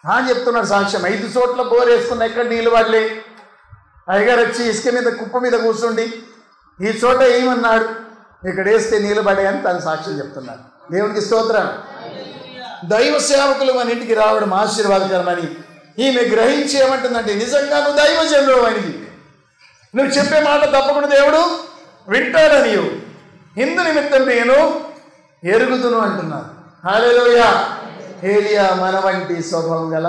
అని చెప్తున్నాడు సాక్ష్యం. 5 చోట్ల బోర్ వేసుకున్న ఎక్కడ నీళ్ళు పడలే. అయ్యగారు వచ్చి ఇసుక మీద కుప్ప మీద కూర్చుండి ఈ చోట ఏమన్నాడు, ఇక్కడ వేస్తే నీళ్ళు పడాయని తను సాక్ష్యం చెప్తున్నాడు. దేవుడికి స్తోత్రం. దైవ సేవకులు మన ఇంటికి రావడం ఆశీర్వాదకరమని ఈమె గ్రహించి ఏమంటుందంటే, నిజంగా నువ్వు దైవజనుడు అని, నువ్వు చెప్పే మాట తప్పకుండా దేవుడు వింటాడని ఇందు నిమిత్తం నేను ఎరుగుదును అంటున్నాను. హల్లెలూయా. ఏలియా మన వంటి స్వభావం గల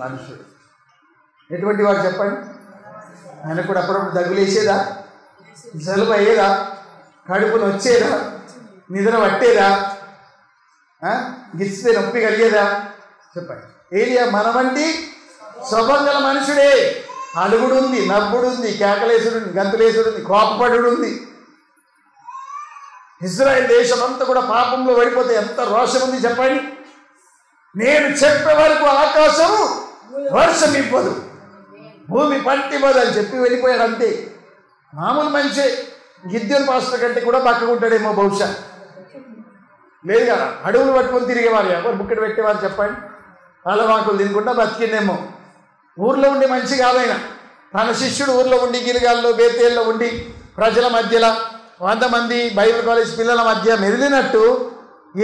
మనుషుడు. ఎటువంటి వాడు చెప్పండి? ఆయన కూడా అప్పుడప్పుడు దగ్గులేసేదా, జలుబు అయ్యేదా, కడుపును వచ్చేదా, నిద్ర పట్టేదా? గిస్తే నొప్పి కలిగేదా? చెప్పండి. ఏలియా మన వంటి స్వభావం గల మనుషుడే. అలుగుడు ఉంది, నవ్వుడు ఉంది, కేకలేసుడు ఉంది, గంతులేసుడు ఉంది, కోపపడు ఉంది. ఇజ్రాయెల్ దేశం అంతా కూడా పాపంలో పడిపోతే ఎంత రోషం ఉంది చెప్పండి. నేను చెప్పే వరకు ఆకాశము వర్షం ఇవ్వదు, భూమి పట్టివ్వదు అని చెప్పి వెళ్ళిపోయాడు అంతే. మామూలు మనిషే. గిద్దెన్ పాస్టర్ కంటే కూడా పక్కకుంటాడేమో బహుశా. లేదు కదా, అడవులు పట్టుకొని తిరిగేవారు, ఎవరు బుక్కడు పెట్టేవారు చెప్పండి. అలవాకులు తినకుండా బతికిందేమో. ఊర్లో ఉండి మంచి కాదైనా తన శిష్యుడు ఊర్లో ఉండి గిరిగాల్లో బేతేల్లో ఉండి ప్రజల మధ్యలో 100 మంది బైబిల్ కాలేజ్ పిల్లల మధ్య మెదిలినట్టు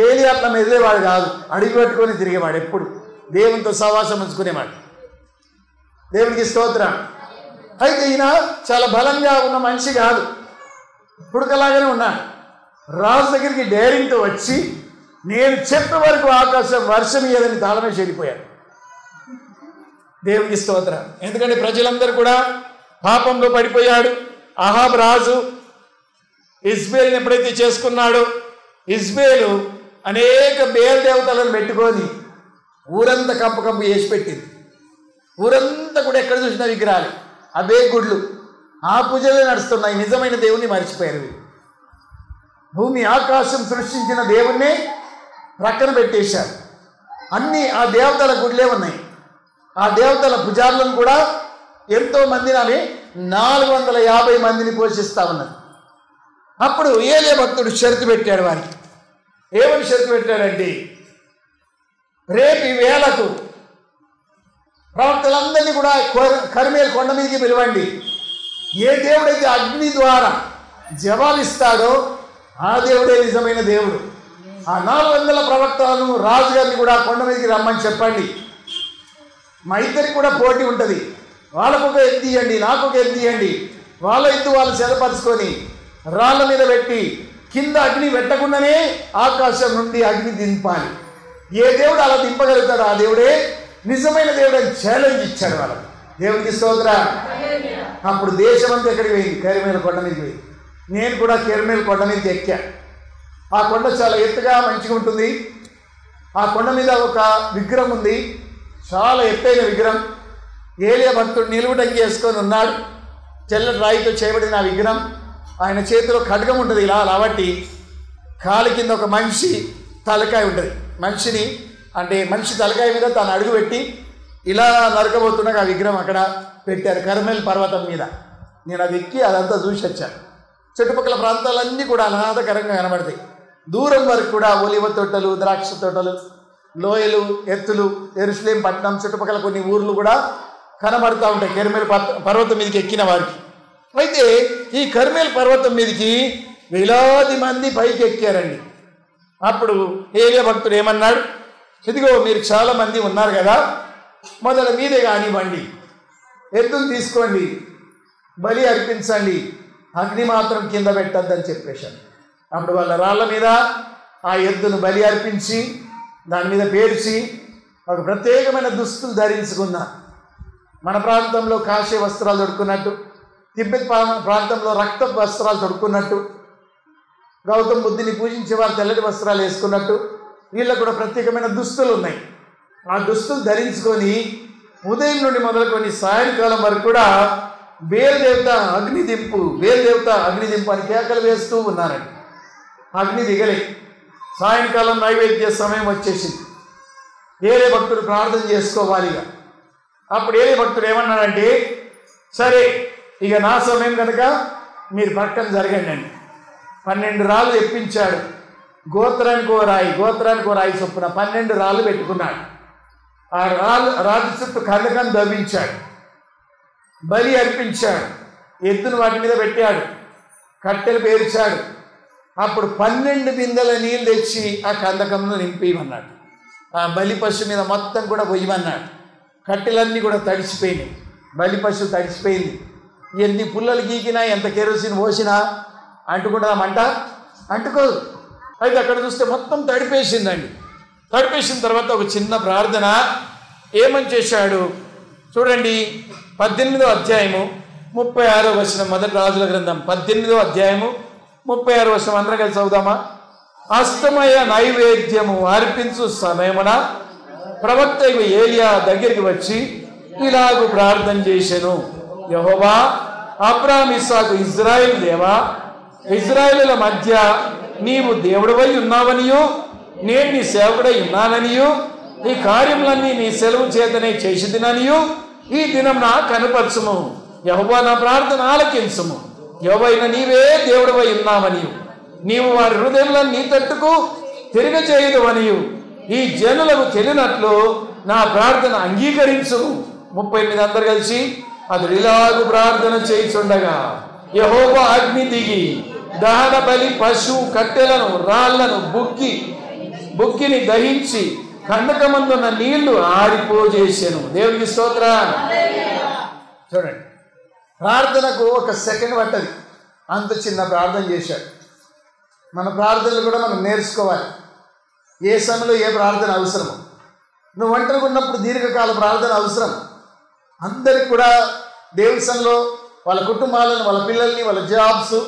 ఏలియా అట్లా మెదిలేవాడు కాదు. అడిగి పట్టుకొని తిరిగేవాడు, ఎప్పుడు దేవునితో సహవాసం ఉంచుకునేవాడు. దేవునికి స్తోత్రం. అయితే ఈయన చాలా బలంగా ఉన్న మనిషి కాదు, ఇప్పుడుకలాగానే ఉన్నాడు. రాజు దగ్గరికి డైరింగ్తో వచ్చి నేను చెప్పే వరకు ఆకాశం వర్షం ఇయ్యదని తాళమే చెడిపోయాడు. దేవునికి స్తోత్రం. ఎందుకంటే ప్రజలందరూ కూడా పాపంలో పడిపోయాడు. అహాబ్ రాజు ఇజ్బేల్ని ఎప్పుడైతే చేసుకున్నాడో, ఇజ్బేలు అనేక బేల్ దేవతలను పెట్టుకొని ఊరంతా కంపు వేసి పెట్టింది. ఊరంతా కూడా ఎక్కడ చూసినా విగ్రహాలు, అవే గుడ్లు, ఆ పూజలే నడుస్తున్నాయి. నిజమైన దేవుణ్ణి మర్చిపోయారు. భూమి ఆకాశం సృష్టించిన దేవుణ్ణి ప్రక్కన పెట్టేశారు. అన్నీ ఆ దేవతల గుడ్లే ఉన్నాయి. ఆ దేవతల పూజారులను కూడా ఎంతో మందిని, ఆమె 450 మందిని పోషిస్తా ఉన్నది. అప్పుడు ఏలియా భక్తుడు షరతు పెట్టాడు వారికి. ఏమని షరతు పెట్టాడంటే, రేపు ఈ వేళకు ప్రవక్తలందరినీ కూడా కర్మేలు కొండ మీదకి పిలవండి. ఏ దేవుడైతే అగ్ని ద్వారా జవాబిస్తాడో ఆ దేవుడే నిజమైన దేవుడు. ఆ 400 ప్రవక్తలను రాజుగారిని కూడా కొండ మీదకి రమ్మని చెప్పండి. మా ఇద్దరికి కూడా పోటీ ఉంటుంది. వాళ్ళకొక ఎత్తు ఇవ్వండి, నాకొక ఎత్తు ఇవ్వండి. వాళ్ళ ఎత్తు వాళ్ళు సెలపరుచుకొని రాళ్ళ మీద పెట్టి కింద అగ్ని పెట్టకుండానే ఆకాశం నుండి అగ్ని దింపాలి. ఏ దేవుడు అలా దింపగలుగుతాడో ఆ దేవుడే నిజమైన దేవుడు అని ఛాలెంజ్ ఇచ్చాడు వాళ్ళకి. దేవుడికి స్తోత్రం. అప్పుడు దేశం అంతా ఎక్కడికి పోయింది? కరిమేల కొండ మీదకి పోయింది. నేను కూడా కరిమేల కొండ మీదకి ఎక్కా. ఆ కొండ చాలా ఎత్తుగా మంచిగా ఉంటుంది. ఆ కొండ మీద ఒక విగ్రహం ఉంది, చాలా ఎత్తైన విగ్రహం. ఏలియా భక్తుడు నిలువుటంగి వేసుకొని ఉన్నాడు. తెల్లటి రాయితో చేయబడిన ఆ విగ్రహం. ఆయన చేతిలో ఖడ్గం ఉంటుంది, ఇలా కాబట్టి కాలి కింద ఒక మనిషి తలకాయ ఉంటుంది. మనిషిని అంటే మనిషి తలకాయ మీద తాను అడుగు పెట్టి ఇలా నరకబోతున్నాక ఆ విగ్రహం అక్కడ పెట్టారు కర్మేల్ పర్వతం మీద. నేను అది ఎక్కి అదంతా చూసి వచ్చాను. చుట్టుపక్కల ప్రాంతాలన్నీ కూడా ఆహ్లాదకరంగా కనబడతాయి. దూరం వరకు కూడా ఒలివ తోటలు, ద్రాక్ష తోటలు, లోయలు, ఎత్తులు, యెరూషలేం పట్టణం చుట్టుపక్కల కొన్ని ఊర్లు కూడా కనబడుతూ ఉంటాయి కర్మేల్ పర్వతం మీదకి ఎక్కిన వారికి. అయితే ఈ కర్మేల్ పర్వతం మీదకి వేలాది మంది పైకి ఎక్కారండి. అప్పుడు ఏలియా భక్తుడు ఏమన్నాడు, ఇదిగో మీరు చాలామంది ఉన్నారు కదా, మొదల మీదే కానివ్వండి, ఎద్దును తీసుకోండి, బలి అర్పించండి, అగ్ని మాత్రం కింద పెట్టద్దని చెప్పేశాను. అప్పుడు వాళ్ళ రాళ్ళ మీద ఆ ఎద్దును బలి అర్పించి దాని మీద పేర్చి ఒక ప్రత్యేకమైన దుస్తులు ధరించుకున్నా. మన ప్రాంతంలో కాషాయ వస్త్రాలు తొడుక్కున్నట్టు, తిబ్బెత్ ప్రాంతంలో రక్త వస్త్రాలు తొడుక్కున్నట్టు, గౌతమ బుద్ధుని పూజించే వారు తెల్లటి వస్త్రాలు వేసుకున్నట్టు వీళ్ళకు కూడా ప్రత్యేకమైన దుస్తులు ఉన్నాయి. ఆ దుస్తులు ధరించుకొని ఉదయం నుండి మొదలుకొని సాయంకాలం వరకు కూడా బేల్దేవత అగ్నిదింపు, బేల్దేవత అగ్నిదింపు అని కేకలు వేస్తూ ఉన్నారండి. అగ్ని దిగలే. సాయంకాలం నైవేద్య సమయం వచ్చేసింది. ఏలే భక్తుడు ప్రార్థన చేసుకోవాలిగా. అప్పుడు ఏలే భక్తుడు ఏమన్నాడంటే, సరే ఇక నా సమయం కనుక మీరు పక్కన జరగండి అండి. 12 రాళ్ళు తెప్పించాడు. గోత్రానికి ఓ రాయి చొప్పున 12 రాళ్ళు పెట్టుకున్నాడు. ఆ రాతి చుట్టూ కందకం దవ్వించాడు, బలి అర్పించాడు, ఎద్దును వాటి మీద పెట్టాడు, కట్టెలు పేర్చాడు. అప్పుడు 12 బిందెల నీళ్ళు తెచ్చి ఆ కందకంలో నింపేయమన్నాడు. ఆ బలి పశువు మీద మొత్తం కూడా పొయ్యమన్నాడు. కట్టెలన్నీ కూడా తడిసిపోయినాయి, బలి పశువు తడిసిపోయింది. ఎన్ని పుల్లలు గీకినా, ఎంత కెరోసిన్ పోసినా అంటుకుంటుందా మంట? అంటుకోదు. అయితే అక్కడ చూస్తే మొత్తం తడిపేసిందండి. తడిపేసిన తర్వాత ఒక చిన్న ప్రార్థన ఏమని చేశాడు చూడండి. 18వ అధ్యాయము 36వ వచనం, మొదటి రాజుల గ్రంథం 18వ అధ్యాయము 36వ వచనం అందరం కలిసి చదువుదామా? అస్తమయ నైవేద్యము అర్పించు సమయమున ప్రవక్త ఏలియా దగ్గరికి వచ్చి ఇలాగూ ప్రార్థన చేసెను. యెహోవా, అబ్రాహాము ఇస్సాకు ఇజ్రాయేలు దేవా, ఇజ్రాయేలుల మధ్య నీవు దేవుడవై ఉన్నావనియు నేను నీ సేవకుడై ఉన్నాననియు ఈ కార్యములన్నీ నీ సెలవు చేతనే చేసిదిననియు ఈ దినం నా కనపరచుము. యెహోవా, నా ప్రార్థన ఆలకించుము. యెహోవా, నీవే దేవుడవై ఉన్నావనియు నీవు వారి హృదయములను నీ తట్టుకు తిరగచేయుదువనియు ఈ జనులకు తెలియనట్లు నా ప్రార్థన అంగీకరించు. 38 అందరు కలిసి అతడు ఇలాగు ప్రార్థన చేయుచుండగా యెహోవా అగ్ని దిగి దహన బలి పశువు కట్టెలను రాళ్లను బుక్కిని దహించి కందకమందున్న నీళ్లు ఆరిపోజేసెను. దేవునికి స్తోత్రం. చూడండి, ప్రార్థనకు ఒక సెకండ్ పట్టది, అంత చిన్న ప్రార్థన చేశాడు. మన ప్రార్థనలు కూడా మనం నేర్చుకోవాలి. ఏ సమయంలో ఏ ప్రార్థన అవసరము. నువ్వు ఒంటరిగా ఉన్నప్పుడు దీర్ఘకాల ప్రార్థన అవసరం. అందరికి కూడా దేవుని సన్నిధిలో వాళ్ళ కుటుంబాలను, వాళ్ళ పిల్లల్ని, వాళ్ళ జాబ్స్,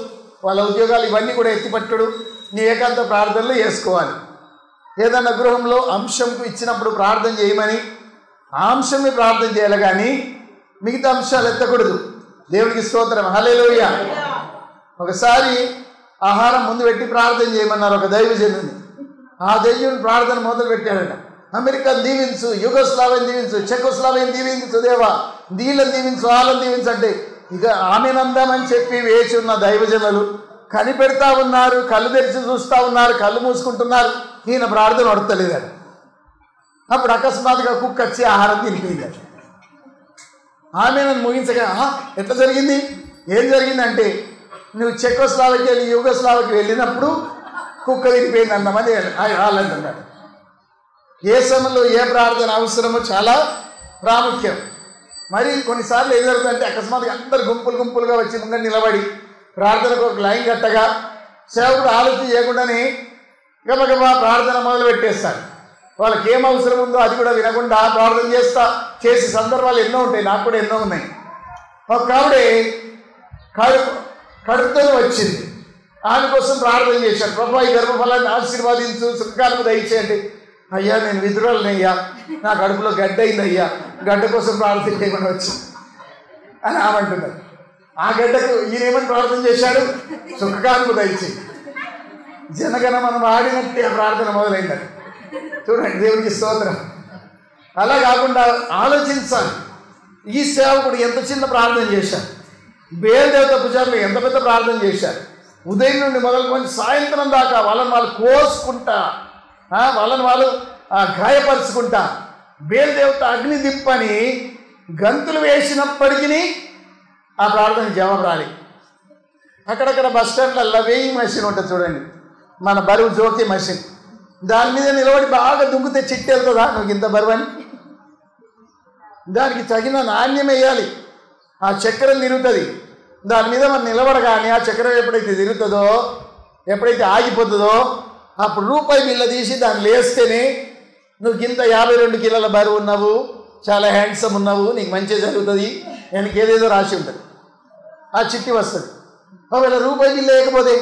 వాళ్ళ ఉద్యోగాలు ఇవన్నీ కూడా ఎత్తిపట్టుడు నీ ఏకాంత ప్రార్థనలు చేసుకోవాలి. ఏదన్నా గృహంలో అంశంకు ఇచ్చినప్పుడు ప్రార్థన చేయమని ఆ అంశమే ప్రార్థన చేయాలి, కానీ మిగతా అంశాలు ఎత్తకూడదు. దేవుడికి స్తోత్రం. హల్లెలూయా. ఒకసారి ఆహారం ముందు పెట్టి ప్రార్థన చేయమన్నారు ఒక దైవజనుని. ఆ దైవజనుని ప్రార్థన మొదలు పెట్టాడట. అమెరికాను దీవించు, యుగోస్లావియన్ దీవించు, చెకోస్లావియన్ దీవించు దేవా, దీళ్ళని దీవించు, వాళ్ళని దీవించు అంటే ఇక ఆమెనందామని చెప్పి వేచి ఉన్న దైవజనులు కనిపెడతా ఉన్నారు, కళ్ళు తెరిచి చూస్తూ ఉన్నారు, కళ్ళు మూసుకుంటున్నారు. ఈయన ప్రార్థన వడతలేదట. అప్పుడు అకస్మాత్తుగా కుక్క వచ్చి ఆహారం తినిపోయిందట. ఆమె నన్ను ముగించగా ఎట్లా జరిగింది, ఏం జరిగిందంటే నువ్వు చెకోస్లావియాకి వెళ్ళి యుగోస్లావియాకి వెళ్ళినప్పుడు కుక్క తినిపోయింది అన్నామని వాళ్ళు అంటున్నాడు. ఏ సమయంలో ఏ ప్రార్థన అవసరమో చాలా ప్రాముఖ్యం. మరి కొన్నిసార్లు ఏం జరుగుతుందంటే అకస్మాత్తుగా అందరు గుంపులుగా వచ్చి ముందు నిలబడి ప్రార్థనకు ఒక లైన్ కట్టగా సేవకుడు ఆలోచన చేయకుండానే గబగబా ప్రార్థన మొదలు పెట్టేస్తాడు. వాళ్ళకి ఏం అవసరం ఉందో అది కూడా వినకుండా ప్రార్థన చేసే సందర్భాలు ఎన్నో ఉంటాయి. నాకు కూడా ఎన్నో ఉన్నాయి. ఒక ఆవిడే కడుపుతో వచ్చింది. ఆమె కోసం ప్రార్థన చేశాడు. ప్రభా, ఈ గర్భఫలాన్ని ఆశీర్వాదించు, సుఖకాలము దయచేయండి. అయ్యా, నేను విధురాలనయ్యా, నా కడుపులో గడ్డ అయిందయ్యా, గడ్డ కోసం ప్రార్థన చేయమని వచ్చింది అని ఆమె అంటున్నారు. ఆ గడ్డకు ఈయనేమని ప్రార్థన చేశాడు, సుఖకాలము దయచేయండి. జనగణ మనం ఆడినట్టే ఆ ప్రార్థన మొదలైందని. చూడండి, దేవునికి స్తోత్రం. అలా కాకుండా ఆలోచించాలి. ఈ సేవకుడు ఎంత చిన్న ప్రార్థన చేశాడు, బేల్దేవత పూజారులు ఎంత పెద్ద ప్రార్థన చేశారు. ఉదయం నుండి మొదలుకొని సాయంత్రం దాకా వాళ్ళని వాళ్ళు కోసుకుంటా, వాళ్ళని వాళ్ళు గాయపరుచుకుంటా, బేల్దేవత అగ్ని దింపని గంతులు వేసినప్పటికీ ఆ ప్రార్థన జవాబు రాలి. అక్కడక్కడ బస్ స్టాండ్లలో వేయింగ్ మెషిన్ ఉంటుంది చూడండి, మన బరువు జోకే మెషిన్. దాని మీద నిలబడి బాగా దుంకుతే చిట్టి వెళ్తుందా నువ్వు ఇంత బరువు అని? దానికి తగిన నాణ్యం వేయాలి. ఆ చక్రం తిరుగుతుంది. దాని మీద మనం నిలబడగానే ఆ చక్రం ఎప్పుడైతే తిరుగుతుందో, ఎప్పుడైతే ఆగిపోతుందో అప్పుడు రూపాయి బిళ్ళ తీసి దాన్ని లేస్తేనే నువ్వు ఇంత 52 కిలోల బరువు ఉన్నావు, చాలా హ్యాండ్సమ్ ఉన్నావు, నీకు మంచిగా జరుగుతుంది, వెనక ఏదేదో రాసి ఉంటుంది. ఆ చిట్టి వస్తుంది. ఒకవేళ రూపాయి బిల్లు లేకపోతే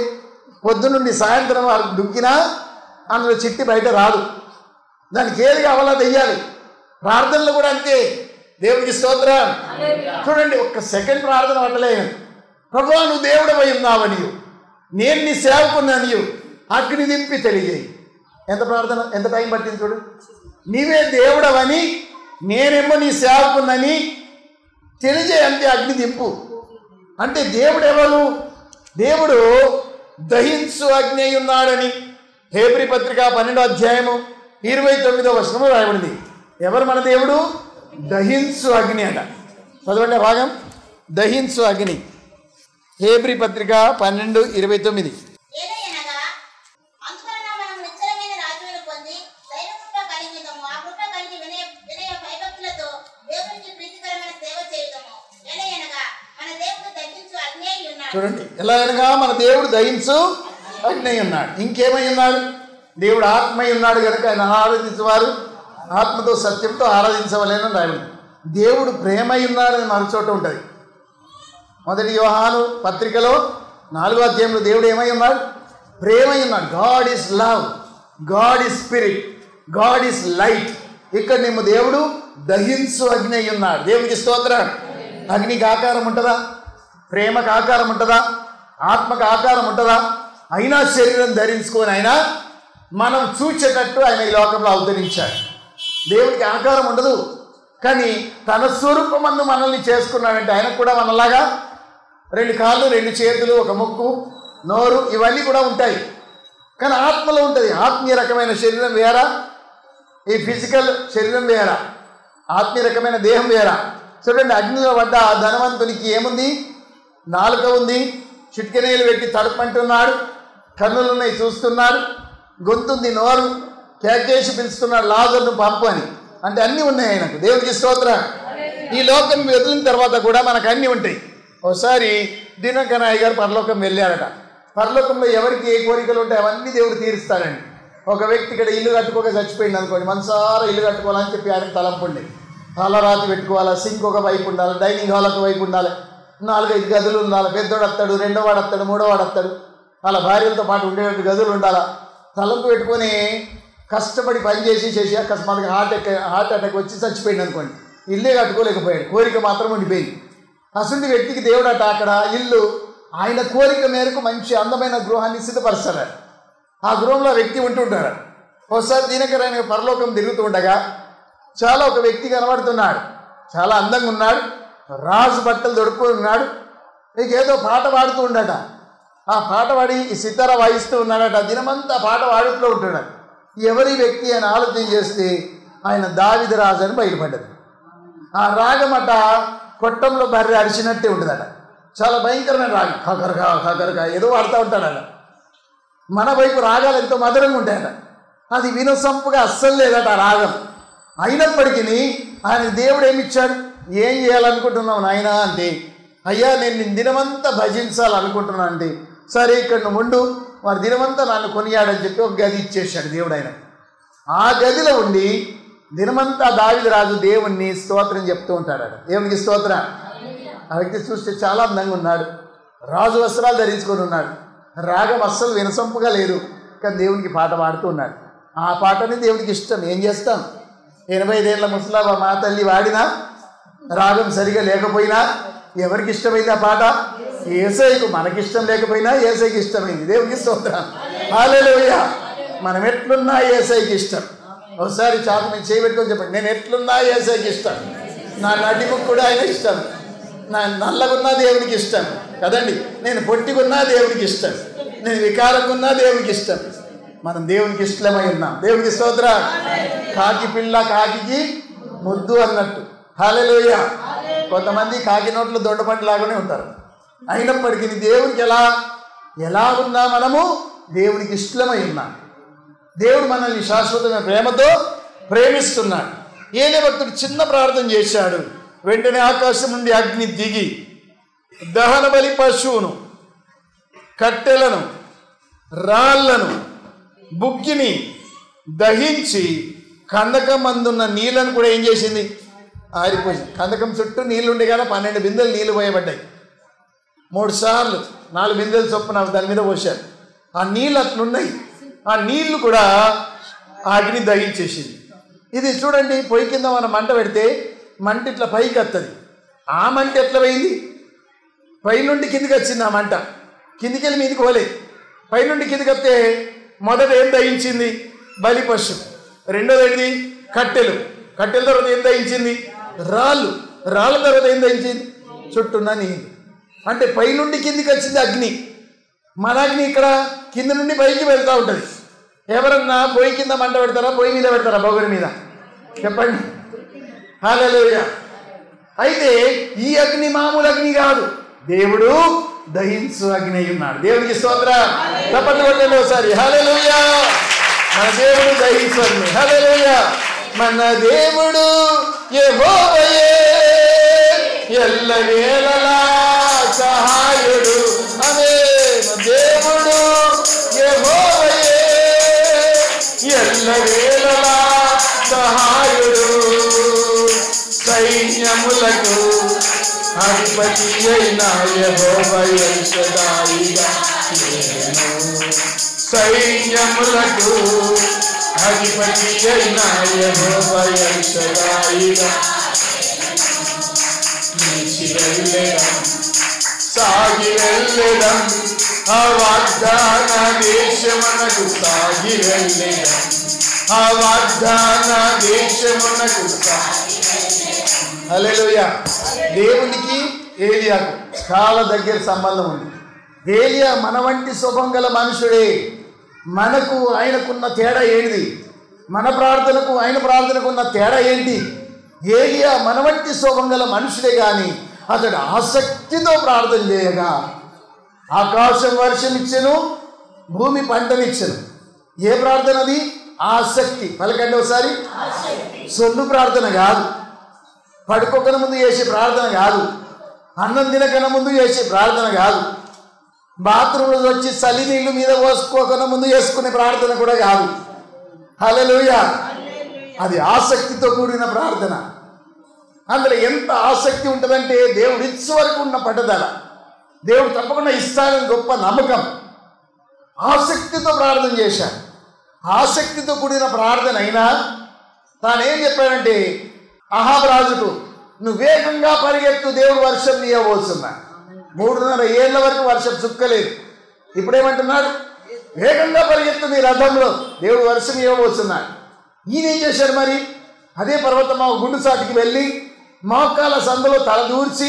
పొద్దునుండి సాయంత్రం వరకు దుక్కినా అందులో చిట్టి బయట రాదు. దానికి ఏది కావాలో తెయ్యాలి. ప్రార్థనలు కూడా అంతే. దేవుడికి స్తోత్రం. చూడండి, ఒక్క సెకండ్ ప్రార్థన పట్టలేదు. ప్రభువా, నువ్వు దేవుడవై ఉన్నావని, నేను నీ సేవకున్నాను, అగ్ని దింపి తెలియజేయి. ఎంత ప్రార్థన, ఎంత టైం పట్టింది చూడు. నీవే దేవుడవని, నేనేమో నీ సేవకున్నని తెలియజేయి. అంతే, అగ్ని దింపు అంటే దేవుడు ఎవరు? దేవుడు దహించు అగ్ని అయి ఉన్నాడని హెబ్రీ పత్రిక 12వ అధ్యాయము 29వ వచనము రాయబడింది. ఎవరు మన దేవుడు? దహించు అగ్ని అట. చదవండి భాగం. దహించు అగ్ని, హెబ్రీ పత్రిక 12:29. చూడండి, ఎలా అనగా మన దేవుడు దహించు అగ్ని అయి ఉన్నాడు. ఇంకేమై ఉన్నాడు? దేవుడు ఆత్మై ఉన్నాడు కనుక ఆయన ఆరాధించేవారు ఆత్మతో సత్యంతో ఆరాధించవలేనని రాయబడింది. దేవుడు ప్రేమై ఉన్నాడని మరో చోట ఉంటుంది. 1 యోహాను పత్రికలో 4వ అధ్యాయంలో దేవుడు ఏమై ఉన్నాడు? ప్రేమ ఉన్నాడు. God is love, God is spirit, God is light. ఇక్కడ మేము దేవుడు దహించు అగ్ని అయి ఉన్నాడు. దేవునికి స్తోత్రం. అగ్నికి ఆకారం ఉంటుందా? ప్రేమకు ఆకారం ఉంటుందా? ఆత్మకు ఆకారం ఉంటుందా? అయినా శరీరం ధరించుకొని ఆయన మనం చూచేటట్టు ఆయన ఈ లోకంలో అవతరించాడు. దేవుడికి ఆకారం ఉండదు, కానీ తన స్వరూపమందు మనల్ని చేసుకున్నాడంటే ఆయనకు కూడా మనలాగా 2 కాళ్ళు, 2 చేతులు, ఒక ముక్కు, నోరు ఇవన్నీ కూడా ఉంటాయి. కానీ ఆత్మలో ఉంటుంది. ఆత్మీయ రకమైన శరీరం వేరా, ఈ ఫిజికల్ శరీరం వేరా, ఆత్మీయ రకమైన దేహం వేరా. చూడండి, అగ్నిలో పడ్డ ఆ ధనవంతునికి ఏముంది? నాలుక ఉంది, చిట్కెనీళ్ళు పెట్టి తడుపంటున్నాడు, కన్నులున్నాయి చూస్తున్నాడు, గొంతుంది, నోరు, కేకేసి పిలుస్తున్నాడు లాజరును పంపు అని. అంటే అన్నీ ఉన్నాయి ఆయనకు. దేవుడికి స్తోత్రం. ఈ లోకం వదిలిన తర్వాత కూడా మనకు అన్నీ ఉంటాయి. ఒకసారి దినకనాయ్ గారు పరలోకం వెళ్ళారట. పరలోకంలో ఎవరికి ఏ కోరికలు ఉంటాయి అవన్నీ దేవుడు తీరుస్తాడండి. ఒక వ్యక్తి ఇక్కడ ఇల్లు కట్టుకోక చచ్చిపోయింది అనుకోండి, మనసారా ఇల్లు కట్టుకోవాలని చెప్పి ఆయనకు తలంపు ఉండే. తలరాతి పెట్టుకోవాలా, సింక్ ఒక వైపు ఉండాలి, డైనింగ్ హాల్ ఒక వైపు ఉండాలి, 4-5 గదులు ఉండాలి, పెద్దోడు వస్తాడు, 2వ వాడు వస్తాడు, 3వ వాడు వస్తాడు, అలా భార్యలతో పాటు ఉండేటువంటి గదులు ఉండాలా. తలంపు పెట్టుకొని కష్టపడి పనిచేసి అకస్మాత్తుగా హార్ట్ అటాక్ వచ్చి చచ్చిపోయింది అనుకోండి, ఇల్లే కట్టుకోలేకపోయాడు, కోరిక మాత్రం ఉండిపోయింది. అసలు వ్యక్తికి దేవుడు అట అక్కడ ఇల్లు ఆయన కోరిక మేరకు మంచి అందమైన గృహాన్ని సిద్ధపరుస్తాడు. ఆ గృహంలో వ్యక్తి ఉంటుంటాడు. ఒకసారి దీనకరైన పరలోకం తిరుగుతూ ఉండగా చాలా ఒక వ్యక్తి కనబడుతున్నాడు. చాలా అందంగా ఉన్నాడు, రాజు బట్టలు దొడుకుని ఉన్నాడు, ఏదో పాట పాడుతూ ఉండట. ఆ పాట పాడి ఈ సితార వాయిస్తూ ఉన్నాడట. దినమంతా పాట పాడుతూ ఉంటున్నాడు. ఎవరి వ్యక్తి అని ఆలోచన చేస్తే ఆయన దావీదు రాజు అని బయటపడ్డది. ఆ రాగమట కొట్టంలో బర్రె అరిచినట్టే ఉంటుందట. చాలా భయంకరమైన రాగం, కకరగా కకరగా ఏదో వాడుతూ ఉంటాడట. మన వైపు రాగాలు ఎంతో మధురంగా ఉంటాయట. అది వినసంపుగా అస్సలు లేదట ఆ రాగం. అయినప్పటికీ ఆయనకు దేవుడు ఏమిచ్చాడు? ఏం చేయాలనుకుంటున్నావు నాయనా అంటే, అయ్యా నేను దినమంతా భజించాలనుకుంటున్నాను అంటే, సరే ఇక్కడ నువ్వు ఉండు, వారి దినమంతా నన్ను కొనియాడని చెప్పి ఒక గది ఇచ్చేసాడు దేవుడు ఆయన. ఆ గదిలో ఉండి దినమంతా దావీదు రాజు దేవుణ్ణి స్తోత్రం చెప్తూ ఉంటాడట. దేవునికి స్తోత్రం. ఆ వ్యక్తి చూస్తే చాలా అందంగా ఉన్నాడు, రాజు వస్త్రాలు ధరించుకొని ఉన్నాడు, రాగం అస్సలు వినసొంపుగా లేదు, కానీ దేవునికి పాట పాడుతూ ఉన్నాడు. ఆ పాటని దేవుడికి ఇష్టం. ఏం చేస్తాం? 85 ఏళ్ల ముసలాబా మా తల్లి వాడినా రాగం సరిగా లేకపోయినా ఎవరికి ఇష్టమైంది ఆ పాట? యేసయ్యకు. మనకిష్టం లేకపోయినా యేసయ్యకి ఇష్టమైంది. దేవునికి స్తోత్రం. హల్లెలూయా. మనం ఎట్లున్నా యేసయ్యకి ఇష్టం. ఒకసారి చాకు నేను చేయబెట్టుకొని చెప్పండి, నేను ఎట్లున్నా యేసయ్యకి ఇష్టం. నా నటిముకు కూడా ఆయన ఇష్టం, నా నల్లగున్నా దేవునికి ఇష్టం కదండి, నేను పొట్టిగున్నా దేవునికి ఇష్టం, నేను వికారంగున్నా దేవునికి ఇష్టం. మనం దేవునికి ఇష్టమై ఉన్నాం. దేవునికి స్తోత్రం. కాకి పిల్ల కాకికి ముద్దు అన్నట్టు. హల్లెలూయా. కొంతమంది కాకి నోట్లో దొండపండు లాగానే ఉంటారు. అయినప్పటికీ దేవునికి ఎలా ఉన్నా మనము దేవునికి ఇష్టమై ఉన్నాం. దేవుడు మనల్ని శాశ్వతమైన ప్రేమతో ప్రేమిస్తున్నాడు. ఏలే భక్తుడు చిన్న ప్రార్థన చేశాడు. వెంటనే ఆకాశం నుండి అగ్ని దిగి దహన బలి పశువును, కట్టెలను, రాళ్లను, బుగ్గిని దహించి కందకం అందున్న నీళ్ళను కూడా ఏం చేసింది? ఆరిపోయింది. కందకం చుట్టూ నీళ్ళు ఉండే కదా 12 బిందెలు నీళ్ళు పోయబడ్డాయి. 3 సార్లు 4 బిందెలు చొప్పున దాని మీద పోశారు. ఆ నీళ్ళు అట్లున్నాయి. ఆ నీళ్లు కూడా అగ్ని దహించేసింది. ఇది చూడండి, పొయ్యి కింద మనం మంట పెడితే మంట ఇట్లా పైకి వస్తుంది. ఆ మంట ఎట్లా పోయింది? పైనుండి కిందికి వచ్చింది ఆ మంట. కిందికి వెళ్ళి మీదికి పోలేదు. పైనుండి కిందికి వస్తే మొదట ఏం దహించింది? బలి పశువు. రెండోది కట్టెలు. కట్టెల తర్వాత ఏం దహించింది? రాళ్ళు. రాళ్ళ తర్వాత ఏం దహించింది? చుట్టూన్న నీళ్ళు. అంటే పైనుండి కిందికి వచ్చింది అగ్ని. మన అగ్ని ఇక్కడ కింద నుండి పైకి వెళ్తూ ఉంటుంది. ఎవరన్నా పొయ్యి కింద మంట పెడతారా, పొయ్యి మీద పెడతారా? బొగరి మీద. చెప్పండి. హల్లెలూయా. అయితే ఈ అగ్ని మామూలు అగ్ని కాదు, దేవుడు దహించు అగ్ని అయి ఉన్నాడు. దేవునికి స్తోత్రం. తప్పట్లు కొట్టండి ఒకసారి. హల్లెలూయా. మన దేవుడు దహించు అగ్ని. హల్లెలూయా. మన దేవుడు యెహోవాయే, ఎల్లవేళలా సహాయుడు. ఆమేన్. దేవుడు యెహోవాయే, ఎల్లవేళలా సహాయుడు. సైన్యములకు అధిపతి అయిన యెహోవా ఎల్ షదాయిగా సైన్యములకు అధిపతి అయిన యెహోవా ఎల్ షడాయిగా నిలిచి వెళ్ళెదం, సాగి వెళ్ళెదం, ఆ వాగ్దాన దేశమునకు సాగి వెళ్ళెదం, ఆ వాగ్దాన దేశమునకు సాగి. హల్లెలూయా. దేవునికి ఏలియాకు చాలా దగ్గర సంబంధం ఉంది. ఏలియా మన వంటి స్వభావం గల మనుషుడే. మనకు ఆయనకున్న తేడా ఏంటి? మన ప్రార్థనకు ఆయన ప్రార్థనకు ఉన్న తేడా ఏంటి? ఏలియా మన వంటి స్వభావం గల మనుషుడే, కానీ అతడు ఆసక్తితో ప్రార్థన చేయగా ఆకాశం వర్షం ఇచ్చెను, భూమి పంటనిచ్చెను. ఏ ప్రార్థన అది? ఆసక్తి. పలకండి ఒకసారి. సొల్లు ప్రార్థన కాదు, పడుకోకన ముందు చేసే ప్రార్థన కాదు, అన్నం తినకన ముందు చేసే ప్రార్థన కాదు, బాత్రూంలో వచ్చి చలి నీళ్ళు మీద పోసుకోకన ముందు చేసుకునే ప్రార్థన కూడా కాదు. హల్లెలూయా. అది ఆసక్తితో కూడిన ప్రార్థన. అందులో ఎంత ఆసక్తి ఉంటుందంటే దేవుడు ఇచ్చే వరకు ఉన్న పట్టుదల, దేవుడు తప్పకుండా ఇస్తాడని గొప్ప నమ్మకం. ఆసక్తితో ప్రార్థన చేశాడు. ఆసక్తితో కూడిన ప్రార్థన అయినా తానేం చెప్పాడంటే, అహాబు రాజుకు, నువ్వు వేగంగా పరిగెత్తు, దేవుడు వర్షం నీయబోతున్నాడు. 3.5 ఏళ్ల వరకు వర్షం చుక్కలేదు. ఇప్పుడేమంటున్నాడు? వేగంగా పరిగెత్తు నీ రథంలో, దేవుడు వర్షం ఇవ్వబోతున్నాడు. ఈయన ఏం చేశాడు మరి? అదే పర్వతమా గుండు సాటికి వెళ్ళి మోకాల సందులో తల దూర్చి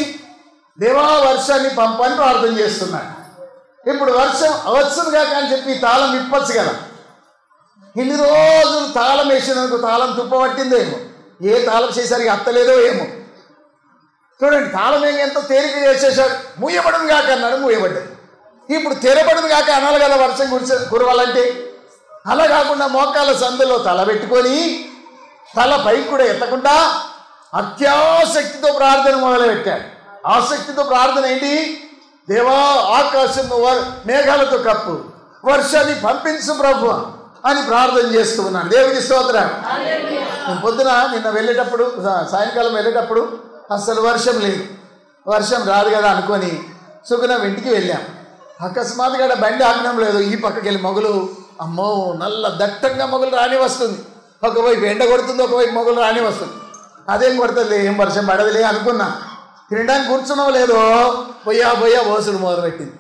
దేవా వర్షాన్ని పంపని ప్రార్థన చేస్తున్నాడు. ఇప్పుడు వర్షం అవచ్చునుగా కానీ చెప్పి తాళం విప్పచ్చు కదా. ఇన్ని రోజులు తాళం వేసినందుకు తాళం తుప్పబట్టిందేమో, ఏ తాళం చేసరికి అత్తలేదో ఏమో. చూడండి, తాళం ఎంతో తేలిక చేసేసాడు. మూయబడును కాక అన్నాడు, మూయబడ్డాడు. ఇప్పుడు తెరబడును కాక అనాలి కదా వర్షం కురవాలంటే. అలా కాకుండా మోకాల సందులో తల పెట్టుకొని తల పైకి కూడా ఎత్తకుండా అత్యాసక్తితో ప్రార్థన మొదలుపెట్టాడు. ఆసక్తితో ప్రార్థన ఏంటి? దేవా ఆకాశం మేఘాలతో కప్పు, వర్షాన్ని పంపించు ప్రభు అని ప్రార్థన చేస్తూ ఉన్నాను. దేవునికి స్తోత్రం. పొద్దున నిన్న వెళ్ళేటప్పుడు, సాయంకాలం వెళ్ళేటప్పుడు అసలు వర్షం లేదు. వర్షం రాదు కదా అనుకొని సుగుణం ఇంటికి వెళ్ళాం. అకస్మాత్తుగా బండి ఆగడం లేదు. ఈ పక్కకి వెళ్ళి మొగలు, అమ్మో నల్ల దట్టంగా మొగలు రాని వస్తుంది. ఒకవైపు ఎండ కొడుతుంది, ఒకవైపు మొగలు రాని వస్తుంది. అదేం కొడుతుంది, ఏం వర్షం పడదులే అనుకున్నా. తినడానికి కూర్చున్నావు లేదో పొయ్యా ఓసుడు మొదలుపెట్టింది.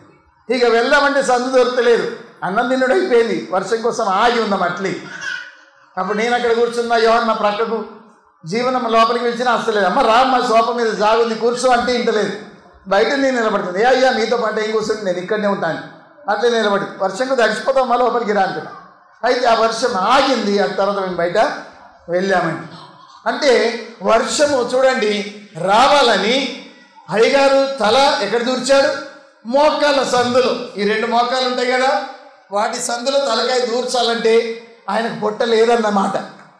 ఇక వెళ్దామంటే సందు దొరకలేదు. అన్నం తిన్నడు అయిపోయింది. వర్షం కోసం ఆగి ఉందాం అట్లే. అప్పుడు నేను అక్కడ కూర్చున్నా, యోహన్ నా ప్రక్కకు జీవనం లోపలికి వచ్చినా అస్తలేదు. అమ్మ రా, మా సోఫా మీద జాగుంది కూర్చో అంటే ఇంటలేదు. బయట నేను నిలబడుతుంది. ఏ అయ్యా నీతో పాటు ఏం కూర్చుంటే నేను ఇక్కడనే ఉంటాను. అట్లే నిలబడి వర్షంకు తడిచిపోతాం, మా లోపలికి రా అంటున్నా. అయితే ఆ వర్షం ఆగింది. ఆ తర్వాత మేము బయట వెళ్ళామండి. అంటే వర్షము చూడండి రావాలని అయ్యగారు తల ఎక్కడ దూర్చాడు? మోకాళ్ళ సందులో. ఈ 2 మోకాలు ఉంటాయి కదా, వాటి సందులో తలకాయ దూర్చాలంటే ఆయనకు పొట్ట లేదన్నమాట.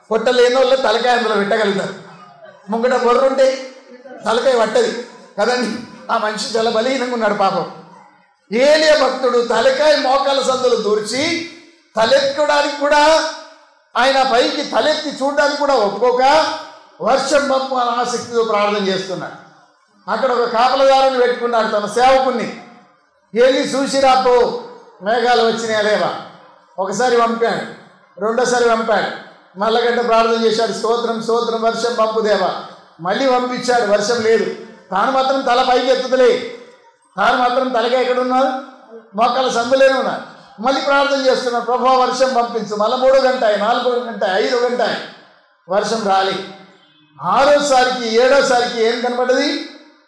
పొట్ట లేని వాళ్ళు తలకాయ అందులో పెట్టగలుగుతారు. ముంగట బొర్రుంటే తలకాయ పట్టది కదండి. ఆ మనిషి చాలా బలహీనంగా ఉన్నాడు పాపం. ఏలియా భక్తుడు తలకాయ మోకాళ్ళ సందులో దూర్చి తలెక్కడానికి కూడా ఆయన పైకి తలెత్తి చూడడానికి కూడా ఒప్పుకోక వర్షం పంపు అని ఆసక్తితో ప్రార్థన చేస్తున్నాడు. అక్కడ ఒక కాపలదారుని పెట్టుకున్నాడు, తన సేవకుని. వెళ్ళి చూసిరాపో మేఘాలు వచ్చినాయా లేవా. ఒకసారి పంపాడు, రెండోసారి పంపాడు, మళ్ళగంట ప్రార్థన చేశాడు, స్తోత్రం స్తోత్రం వర్షం పంపు దేవా. మళ్ళీ పంపించాడు, వర్షం లేదు. తాను మాత్రం తల పైకి ఎత్తుతలే. తాను మాత్రం తలగా ఎక్కడ ఉన్నారు? మోకాల సందులోనే ఉన్నారు. మళ్ళీ ప్రార్థన చేస్తున్నాడు, ప్రభా వర్షం పంపించు. మళ్ళీ 3 గంట, 4 గంట, 5 గంట వర్షం రాలి. 6ఓసారికి 7ఓసారికి ఏం కనపడ్డది?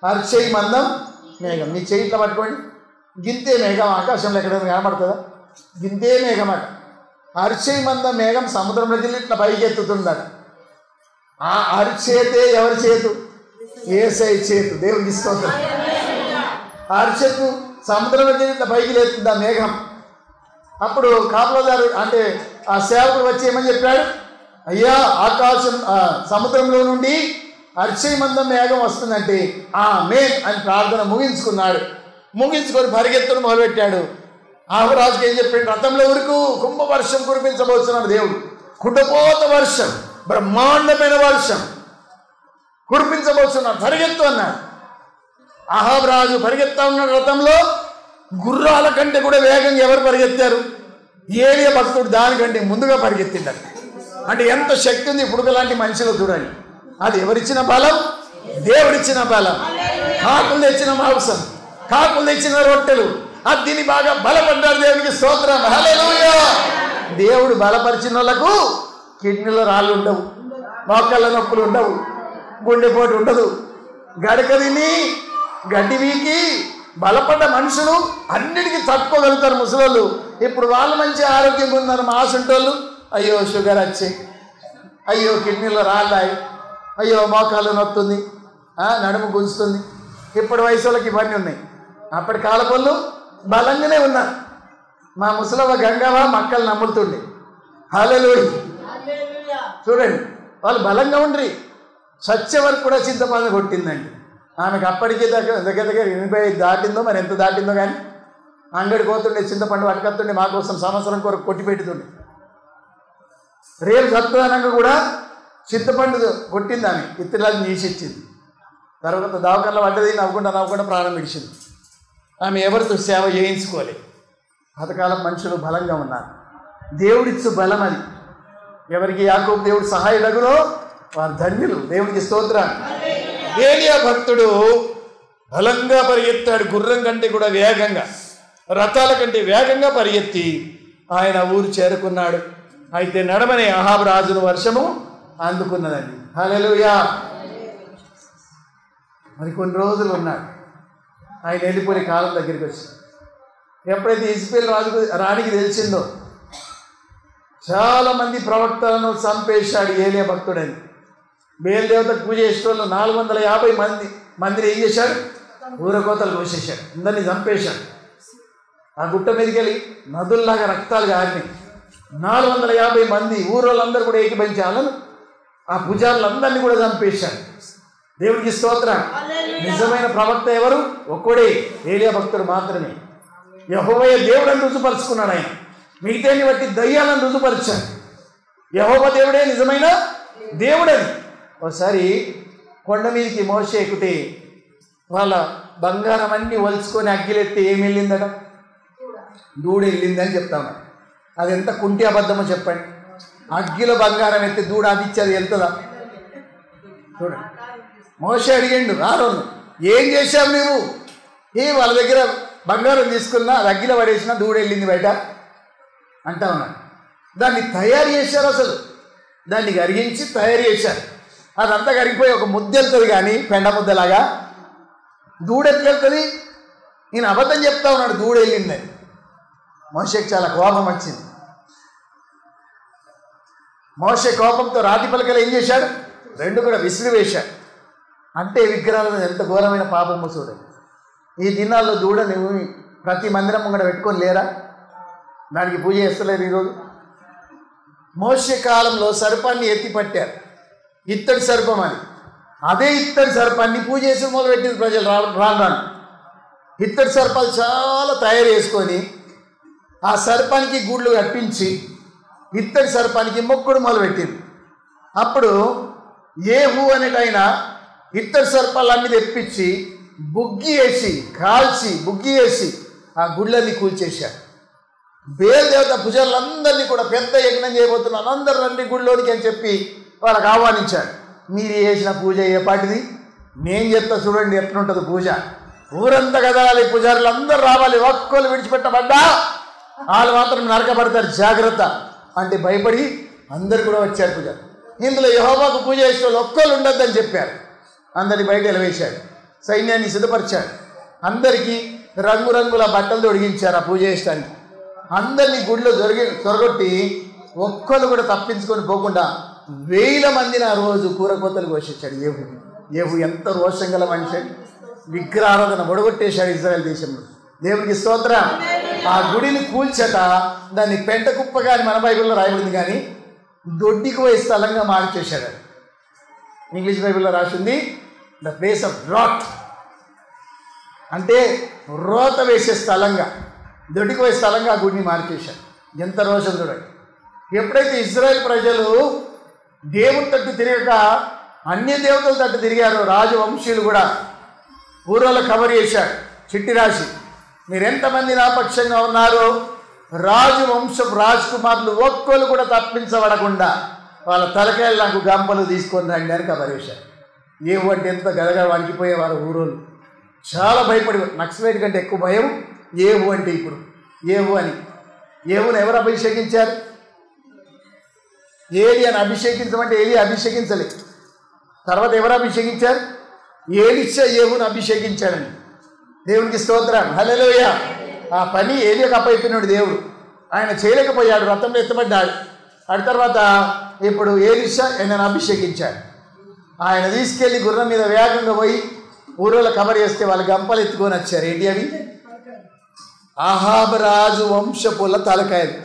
అరిచేయి మందం మేఘం. మీ చేయి ఇట్లా పట్టుకోండి, గింతే మేఘం. ఆకాశంలో ఎక్కడైనా కనపడుతుందా? గింతే మేఘం అట. అరిచేయి మందం మేఘం సముద్రంలోకి వెళ్ళి ఇట్లా పైకి ఎత్తుతుందట. ఆ అరిచేతే ఎవరి చేతు? యేసయ్య చేతు. దేవునికి స్తోత్రం. అరిచేతు సముద్రంలోకి వెళ్ళి ఇట్లా పైకి లేస్తుంది ఆ మేఘం. అప్పుడు కాపలదారు అంటే ఆ సేవకుడు వచ్చి ఏమని చెప్పాడు? అయ్యా ఆకాశం సముద్రంలో నుండి అరిచేయి మందం మేఘం వస్తుందంటే ఆమేన్ అని ప్రార్థన ముగించుకున్నాడు. ముగించుకొని పరిగెత్తును మొదలుపెట్టాడు. ఆహురాజుకి ఏం చెప్పాడు? రథంలో ఊరుకు కుంభ వర్షం కురిపించబోతున్నాడు దేవుడు. కుండపోత వర్షం, బ్రహ్మాండమైన వర్షం కురిపించబోతున్నాడు, పరిగెత్తు అన్నాడు. అహాబు రాజు పరిగెత్తా ఉన్నాడు రథంలో. గుర్రాల కంటే కూడా వేగంగా ఎవరు పరిగెత్తారు? ఏలియా భక్తుడు దానికంటే ముందుగా పరిగెత్తిండట. అంటే ఎంత శక్తి ఉంది ఇప్పుడు లాంటి మనిషిలో చూడండి. అది ఎవరిచ్చిన బలం? దేవుడిచ్చిన బలం. కాకులు తెచ్చిన మాంసం, కాకులు తెచ్చిన రొట్టెలు, అది దీన్ని బాగా బలపడ్డారు. దేవునికి స్తోత్రం, హల్లెలూయా. దేవుడు బలపరిచిన వాళ్ళకు కిడ్నీలో రాళ్ళు ఉండవు, మోకాళ్ళ నొప్పులు ఉండవు, గుండెపోటు ఉండదు. గడక తిని గడ్డి వీకి బలపడ్డ మనుషులు అన్నిటికీ తట్టుకోగలుగుతారు ముసలోళ్ళు. ఇప్పుడు వాళ్ళు మంచి ఆరోగ్యంగా ఉన్నారు. మా ఆసుంటోళ్ళు అయ్యో షుగర్ వచ్చి, అయ్యో కిడ్నీలో రాళ్ళాయి, అయ్యో మోకాళ్ళు నొత్తుంది, నడుము గుంజుతుంది. ఇప్పుడు వయసు వాళ్ళకి ఇవన్నీ ఉన్నాయి. అప్పటి కాలపళ్ళు బలంగానే ఉన్నారు. మా ముసలవ్వ గంగవ్వ మక్కలు నమ్ముతుండే. హల్లెలూయా. చూడండి, వాళ్ళు బలంగా ఉండ్రి. సత్య వరకు కూడా చింతపండు కొట్టిందండి. ఆమెకు అప్పటికే దగ్గర 80 దాటిందో, మరి ఎంత దాటిందో కానీ అంగడి పోతుండే, చింతపండు పట్టుకొస్తుండే, మా కోసం సంవత్సరం కొరకు కొట్టి పెట్టుతుండే. రేపు సత్వానంగా కూడా చింతపండు కొట్టింది ఆమె, ఇతరులను తీసిచ్చింది. తర్వాత దవాఖానలో పడ్డది, నవ్వుకుంటా ప్రాణం విడిచింది. ఆమె ఎవరితో సేవ చేయించుకోలేదు. పాతకాలం మనుషులు బలంగా ఉన్నారు. దేవుడిచ్చు బలం అది. ఎవరికి యాకోబు దేవుడు సహాయుడగునో వారు ధన్యులు. దేవుడికి స్తోత్రం. ఏలియా భక్తుడు బలంగా పరిగెత్తాడు. గుర్రం కంటే కూడా వేగంగా, రథాల కంటే వేగంగా పరిగెత్తి ఆయన ఊరు చేరుకున్నాడు. అయితే నడమనే అహాబు రాజును వర్షము అందుకున్నదండి. హల్లెలూయా. మరి కొన్ని రోజులు ఉన్నాడు. ఆయన వెళ్ళిపోయే కాలం దగ్గరికి వచ్చి ఎప్పుడైతే ఇజ్రాయేలు రానికి తెలిసిందో చాలామంది ప్రవక్తలను చంపేశాడు ఏలియా భక్తుడని. బేల్ దేవతకు పూజ చేసేటోళ్ళు 450 మందిని ఏం చేశాడు? ఊరకోతలు కోసేశాడు, అందరినీ చంపేశాడు. ఆ గుట్ట మీదకి వెళ్ళి నదుల్లాగా రక్తాలు గారినాయి. 450 మంది ఊరోళ్ళందరూ కూడా ఏకీభవించాలను ఆ పూజారులందరినీ కూడా చంపేశాడు. దేవుడికి స్తోత్రం. నిజమైన ప్రవక్త ఎవరు? ఒక్కడే, ఏలియా భక్తుడు మాత్రమే. యెహోవా దేవుడని రుజుపరుచుకున్నాడు. ఆయన మిగతాన్ని బట్టి దయ్యాలను రుజుపరిచాడు. యెహోవా దేవుడే నిజమైన దేవుడని. ఒకసారి కొండ మీదకి మోషే ఎక్కితే వాళ్ళ బంగారం అన్నీ వలుచుకొని అగ్గిలెత్తి ఏమి వెళ్ళిందట? దూడ వెళ్ళిందని చెప్తాము. అది ఎంత కుంటి అబద్ధమో చెప్పండి. అగ్గిలో బంగారం ఎత్తి దూడ అది ఇచ్చేది వెళ్తుందా? చూడండి, మోషే అడిగిండు ఆరోను, ఏం చేశావు నువ్వు? వాళ్ళ దగ్గర బంగారం తీసుకున్నా, అది అగ్గిలో పడేసినా దూడ వెళ్ళింది బయట అంటా ఉన్నాడు. దాన్ని తయారు చేశారు, అసలు దాన్ని కరిగించి తయారు చేశారు. అదంతా కరిగిపోయి ఒక ముద్ద వెళ్తుంది, కానీ పెండ ముద్దలాగా. దూడ ఎట్లా వెళ్తుంది? నేను అబద్ధం చెప్తా ఉన్నాడు దూడ వెళ్ళిందని. మోషేకి చాలా కోపం వచ్చింది. మోషే కోపంతో రాతి పలకలు ఏం చేశాడు? 2 కూడా విసిరి వేశాడు. అంటే విగ్రహాల మీద ఎంత ఘోరమైన పాపము చూడండి. ఈ దినాల్లో దూడ నువ్వు ప్రతి మందిరం ముంగడ పెట్టుకొని లేరా? దానికి పూజ చేస్తలేరు ఈరోజు. మోషే కాలంలో సర్పాన్ని ఎత్తి పట్టారు, ఇత్తడి సర్పం అని. అదే ఇత్తడి సర్పాన్ని పూజ చేసి మొదలుపెట్టింది ప్రజలు. రాను ఇత్తడి సర్పాలు చాలా తయారు చేసుకొని ఆ సర్పానికి గూళ్ళు కట్టించి ఇత్తడి సర్పానికి మొక్కుడు మొదలుపెట్టింది. అప్పుడు ఏహు అనేటైనా ఇత్తడి సర్పాలన్నీ తెప్పించి బుగ్గి వేసి కాల్చి బుగ్గి వేసి ఆ గుళ్ళన్నీ కూల్చేశారు. బేల్ దేవత పూజలందరినీ కూడా పెద్ద యజ్ఞం చేయబోతున్నాను, అందరూ రండి గుళ్ళోనికి అని చెప్పి వాళ్ళకి ఆహ్వానించాడు. మీరు చేసిన పూజ ఏ పాటిది? నేను చెప్తా చూడండి ఎట్లుంటుంది పూజ. ఊరంతా కదలాలి, పూజారులు అందరూ రావాలి, ఒక్కళ్ళు విడిచిపెట్టబడ్డా వాళ్ళు మాత్రం నరకబడతారు, జాగ్రత్త అంటే భయపడి అందరు కూడా వచ్చారు పూజ. ఇందులో యెహోవాకు పూజ చేసే వాళ్ళు ఒక్కళ్ళు ఉండొద్దని చెప్పారు. అందరినీ బయట ఎలవేశాడు, సైన్యాన్ని సిద్ధపరిచాడు. అందరికీ రంగురంగుల బట్టలు తొడిగించారు ఆ పూజ చేయడానికి. అందరినీ గుడిలో తొరగొట్టి ఒక్కళ్ళు కూడా తప్పించుకొని పోకుండా 1000 మందిని ఆ రోజు కూరకోతలు కోసేశాడు. ఏహు ఎంత రోషం గల మనిషి. విగ్రహారాధన ఒడగొట్టేశాడు ఇజ్రాయెల్ దేశంలో. దేవుడికి స్తోత్రం. ఆ గుడిని కూల్చట దాన్ని పెంట కుప్పగా అని మన బైబిల్లో రాయబడింది, కానీ దొడ్డికి పోయే స్థలంగా మార్చేశాడు. ఇంగ్లీష్ బైబిల్లో రాసింది ద ప్లేస్ ఆఫ్ రాట్, అంటే రోత వేసే స్థలంగా, దొడ్డికి పోయే స్థలంగా ఆ గుడిని మార్చేశాడు. ఎంత రోషం చూడండి. ఎప్పుడైతే ఇజ్రాయెల్ ప్రజలు దేవుడి తట్టు తిరగక అన్య దేవతల తట్టు తిరిగారో, రాజవంశీయులు కూడా ఊరోళ్ళ కవర్ చేశాడు చిట్టి రాసి, మీరు ఎంతమంది నా పక్షంగా ఉన్నారో రాజు వంశపు రాజకుమారులు ఒక్కరు కూడా తప్పించబడకుండా వాళ్ళ తలకాయలు నాకు గంపలు తీసుకొని రండి అని కబరేశారు. ఏవు అంటే ఎంత గదగడ వణికిపోయేవారు ఊరోళ్ళు. చాలా భయపడి, నక్సలైట్ కంటే ఎక్కువ భయం ఏవు అంటే. ఇప్పుడు ఏవు అని, ఏవును ఎవరు అభిషేకించారు? ఏలియాను అభిషేకించమంటే ఏలియా అభిషేకించలేదు. తర్వాత ఎవరు అభిషేకించారు? ఏలిషా ఏవును అభిషేకించాడండి. దేవునికి స్తోత్రం, హల్లెలూయా. ఆ పని ఏలియాకు అప్పయిపోయినాడు దేవుడు. ఆయన చేయలేకపోయాడు, రథంలో ఎత్తబడ్డాడు. ఆ తర్వాత ఇప్పుడు ఏలిషా ఆయనను అభిషేకించాడు. ఆయన తీసుకెళ్ళి గుర్రం మీద వేగంగా పోయి ఊరోళ్ళ కవర్ చేస్తే వాళ్ళు గంపలు ఎత్తుకొని వచ్చారు. ఏంటి అవి? అహాబు రాజు వంశపుల తలకాయలు.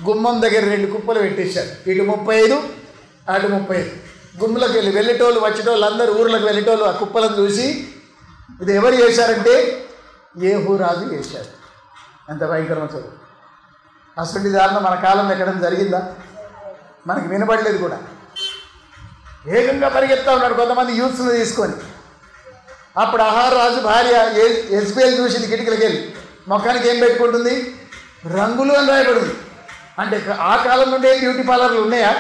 గుమ్మం దగ్గర 2 కుప్పలు పెట్టేశారు. ఇటు 35, అటు 35. గుమ్మలోకి వెళ్ళి వెళ్ళేటోళ్ళు వచ్చేటోళ్ళు అందరూ ఊర్లోకి వెళ్ళేటోళ్ళు ఆ కుప్పలను చూసి ఇది ఎవరు చేశారంటే ఏహూ రాజు చేశారు. ఎంత భయంకరమ చదువు. అసలు దారుణం మన కాలంలో ఎక్కడైనా జరిగిందా? మనకి వినబడలేదు కూడా. వేగంగా పరిగెత్తా ఉన్నాడు కొంతమంది యూత్స్ను తీసుకొని. అప్పుడు అహాబు రాజు భార్య ఎజ్బేల్ చూసింది కిటికీలకి వెళ్ళి. మొఖానికి ఏం పెట్టుకుంటుంది? రంగులు అని రాయబడింది. అంటే ఆ కాలం నుండే బ్యూటీ పార్లర్లు ఉన్నాయా?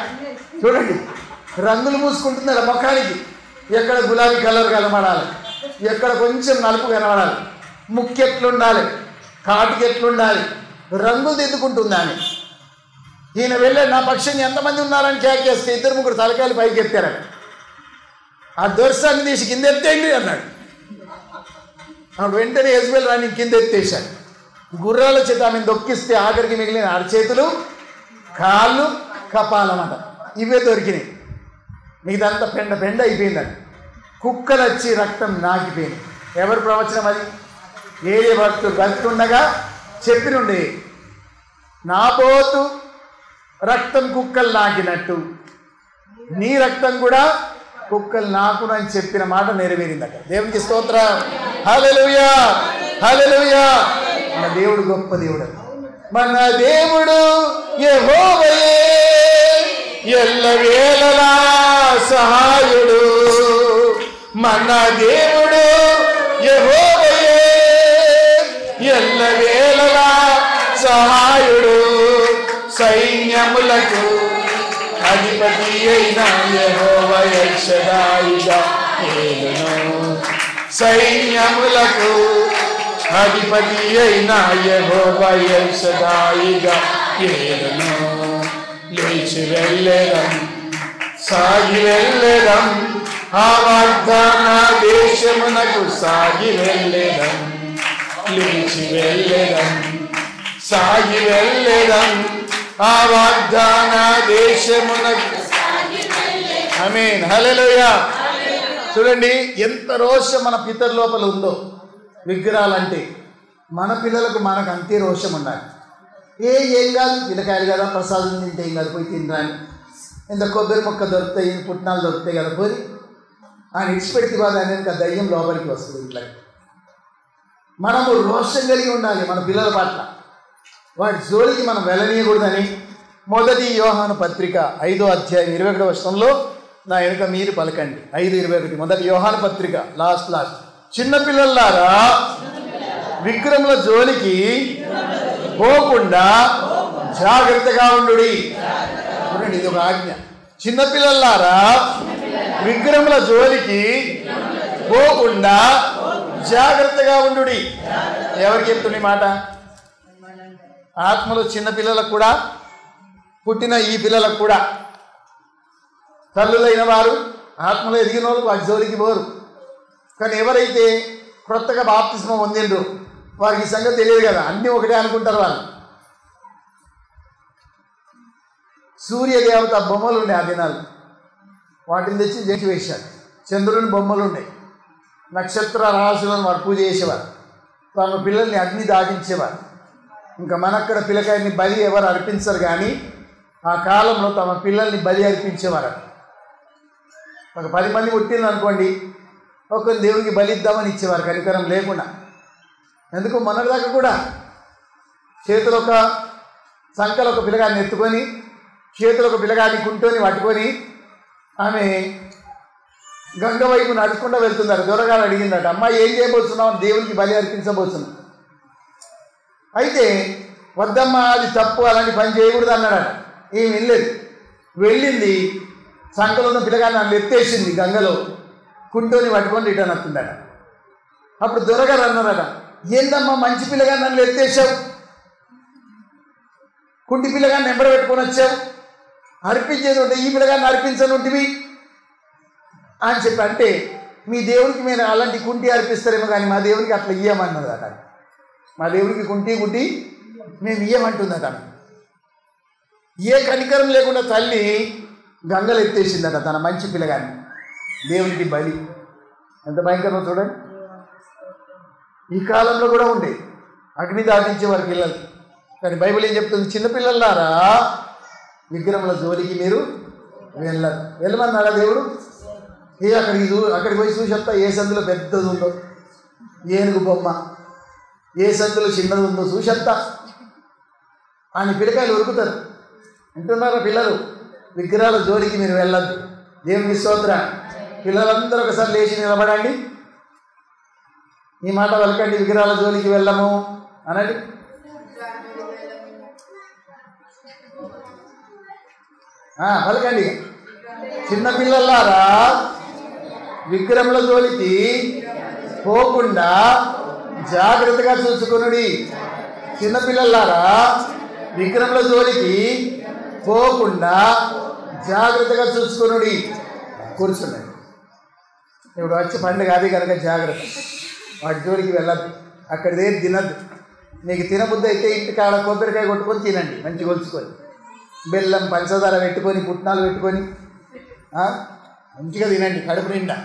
చూడండి, రంగులు పూసుకుంటుంది అలా ముఖానికి. ఎక్కడ గులాబీ కలర్ కనబడాలి, ఎక్కడ కొంచెం నలుపు కనబడాలి, ముక్కు ఎట్లుండాలి, కాటుకి ఎట్లుండాలి, రంగులు దిద్దుకుంటుంది ఆమె. ఈయన వెళ్ళాడు, నా పక్షంగా ఎంతమంది ఉన్నారని కేకేస్తే 2-3 తలకాయలు పైకి ఎత్తారట. ఆ దొరసాన్ని తీసి కింద ఎత్తేయండి అన్నాడు. అప్పుడు వెంటనే యెజబెల్ రాణి కింద ఎత్తేశాడు. గుర్రాల చేత ఆమెను దొక్కిస్తే ఆఖరికి మిగిలిన అరచేతులు, కాళ్ళు, కపాలమాట ఇవే దొరికినాయి. మిగతాంతా పెండ అయిపోయిందండి. కుక్కలు వచ్చి రక్తం నాకిపోయింది. ఎవరి ప్రవచనం అది? ఏలియా భక్తుడు బతుకుండగా చెప్పినుండే, నాబోతు రక్తం కుక్కలు నాకినట్టు నీ రక్తం కూడా కుక్కలు నాకును అని చెప్పిన మాట నెరవేరిందట. దేవునికి స్తోత్రం, హల్లెలూయా, హల్లెలూయా. మన దేవుడు గొప్ప దేవుడు. మన దేవుడు యెహోవాయే ఎల్లవేళలా సహాయుడు. మన దేవుడు యెహోవాయే ఎల్లవేళలా సహాయుడు. సైన్యములకు అధిపతి అయిన యెహోవా ఎల్ షడాయిగా ఏలును. సైన్యములకు అధిపతి అయిన యెహోవా ఎల్ షడాయిగా ఏలును. లేచి వెళ్ళెదం, సాగి వెళ్ళెదం, ఆ వాగ్దాన దేశమునకు సాగి వెళ్ళెదం. లేచి వెళ్ళెదం, సాగి వెళ్ళెదం, ఆ వాగ్దాన దేశమునకు. ఆమేన్, హల్లెలూయా. చూడండి ఎంత రోషం మన పితరు లోపల ఉందో విగ్రహాలంటే. మన పిల్లలకు మనకు అంతే రోషం ఉండాలి. ఏం కాదు, పిల్లకాయలు కదా, ప్రసాదం తింటే ఏం కాదు, పోయి తినరాని. ఇంత కొబ్బరి మొక్క దొరుకుతాయి, పుట్నాలు దొరుకుతాయి కదా, పోయి ఆయన ఇడిచిపెడితే బాధ అనేది దయ్యం లోపలికి వస్తుంది ఇంట్లో. మనము రోషం కలిగి ఉండాలి మన పిల్లల పట్ల. వాటి జోలికి మనం వెళ్ళనీయకూడదని మొదటి యోహాను పత్రిక 5వ అధ్యాయం 21వ వచనంలో నా వెనుక మీరు పలకండి. 5:21 మొదటి యోహాను పత్రిక లాస్ట్. చిన్నపిల్లలారా విగ్రహముల జోలికి పోకుండా జాగ్రత్తగా ఉండుడి. చూడండి, ఇది ఒక ఆజ్ఞ. చిన్నపిల్లలారా విగ్రహముల జోలికి పోకుండా జాగ్రత్తగా ఉండుడి. ఎవరికి చెప్తుంది మాట? ఆత్మలో చిన్నపిల్లలకు కూడా, పుట్టిన ఈ పిల్లలకు కూడా. తల్లులైన వారు ఆత్మలో ఎదిగిన వాళ్ళు వాటి జోలికి పోరు. కానీ ఎవరైతే క్రొత్తగా బాప్తిస్మం పొందిండ్రో వారికి ఈ సంగతి తెలియదు కదా, అన్నీ ఒకటే అనుకుంటారు వాళ్ళు. సూర్యదేవత బొమ్మలు ఉన్నాయి ఆ దినాలు, వాటిని తెచ్చి జంచి వేశారు. చంద్రుని బొమ్మలు ఉన్నాయి, నక్షత్ర రాశులను వారు పూజ చేసేవారు. తమ పిల్లల్ని అగ్ని దాటించేవారు. ఇంకా మనక్కడ పిల్లకాయని బలి ఎవరు అర్పించరు, కానీ ఆ కాలంలో తమ పిల్లల్ని బలి అర్పించేవారు. ఒక 10 మంది పుట్టింది అనుకోండి, ఒకరు దేవునికి బలి ఇద్దామని ఇచ్చేవారు కనికరం లేకుండా. ఎందుకు మొన్నటిదాకా కూడా చేతులు ఒక సంకలు ఒక పిల్లగాడిని ఎత్తుకొని, చేతులు ఒక పిల్లగాడిని కుంటోని పట్టుకొని ఆమె గంగ వైపు నడుచుకుంటూ వెళ్తున్నారు. దొరగారు అడిగిందట, అమ్మాయి ఏం చేయబోతున్నావు? దేవునికి బలి అర్పించబోతున్నాం. అయితే వద్దమ్మా అది తప్పు, అలాంటి పని చేయకూడదు అన్నాడట. ఏం వెళ్ళలేదు. వెళ్ళింది, సంకలో ఉన్న పిల్లగాని నన్ను ఎత్తేసింది గంగలో, కుంటోని పట్టుకొని రిటర్న్ వస్తుందట. అప్పుడు దొరగారు అన్నారట, ఏందమ్మా మంచి పిల్లగాని నన్ను ఎత్తేసావు, కుంటి పిల్లగాన్ని నెంబర్ పెట్టుకొని వచ్చావు, అర్పించేది ఉంటే ఈ పిల్లగాన్ని అర్పించను ఉంటివి అని చెప్పి. అంటే మీ దేవునికి మేము అలాంటి కుంటి అర్పిస్తారేమో కానీ మా దేవునికి అట్లా ఇయ్యమన్నదట. మా దేవునికి కుంటి మేము ఇయ్యమంటుందట. ఏ కనికరం లేకుండా తల్లి గంగలు ఎత్తేసిందట తన మంచి పిల్లగాన్ని, దేవునికి బలి. ఎంత భయంకరమో చూడండి. ఈ కాలంలో కూడా ఉండే అగ్ని దాటించే వారి పిల్లలు. కానీ బైబిల్ ఏం చెప్తుంది? చిన్నపిల్లలారా విగ్రహముల జోలికి మీరు వెళ్ళమన్నారా దేవుడు? అక్కడికి పోయి చూసేస్తా ఏ సందులో పెద్దది ఉందో, ఏనుగు బొమ్మ ఏ సందులో చిన్నది ఉందో చూసేస్తా అని పిల్లకాయలు ఉరుకుతారు. వింటున్నారా పిల్లలు? విగ్రహాల జోలికి మీరు వెళ్ళద్దు. దేవునికి స్తోత్రం. పిల్లలందరూ ఒకసారి లేచి నిలబడండి, ఈ మాట పలకండి, విగ్రహాల జోలికి వెళ్ళము అనండి. పలకండి. చిన్నపిల్లలారా విగ్రహముల జోలికి పోకుండా జాగ్రత్తగా చూసుకొనుడి. చిన్నపిల్లలారా విగ్రహముల జోలికి పోకుండా జాగ్రత్తగా చూసుకొనుడి. కూర్చున్నాడు. ఇప్పుడు వచ్చి పండుగ అది కనుక జాగ్రత్త, వాటి జోలికి వెళ్ళద్దు, అక్కడిదేం తినద్దు. మీకు తినబుద్ధి అయితే ఇంటికాడ కొబ్బరికాయ కొట్టుకొని తినండి, మంచి కొలుచుకొని, బెల్లం పంచదార పెట్టుకొని పుట్నాలు పెట్టుకొని మంచిగా తినండి కడుపు నిండా.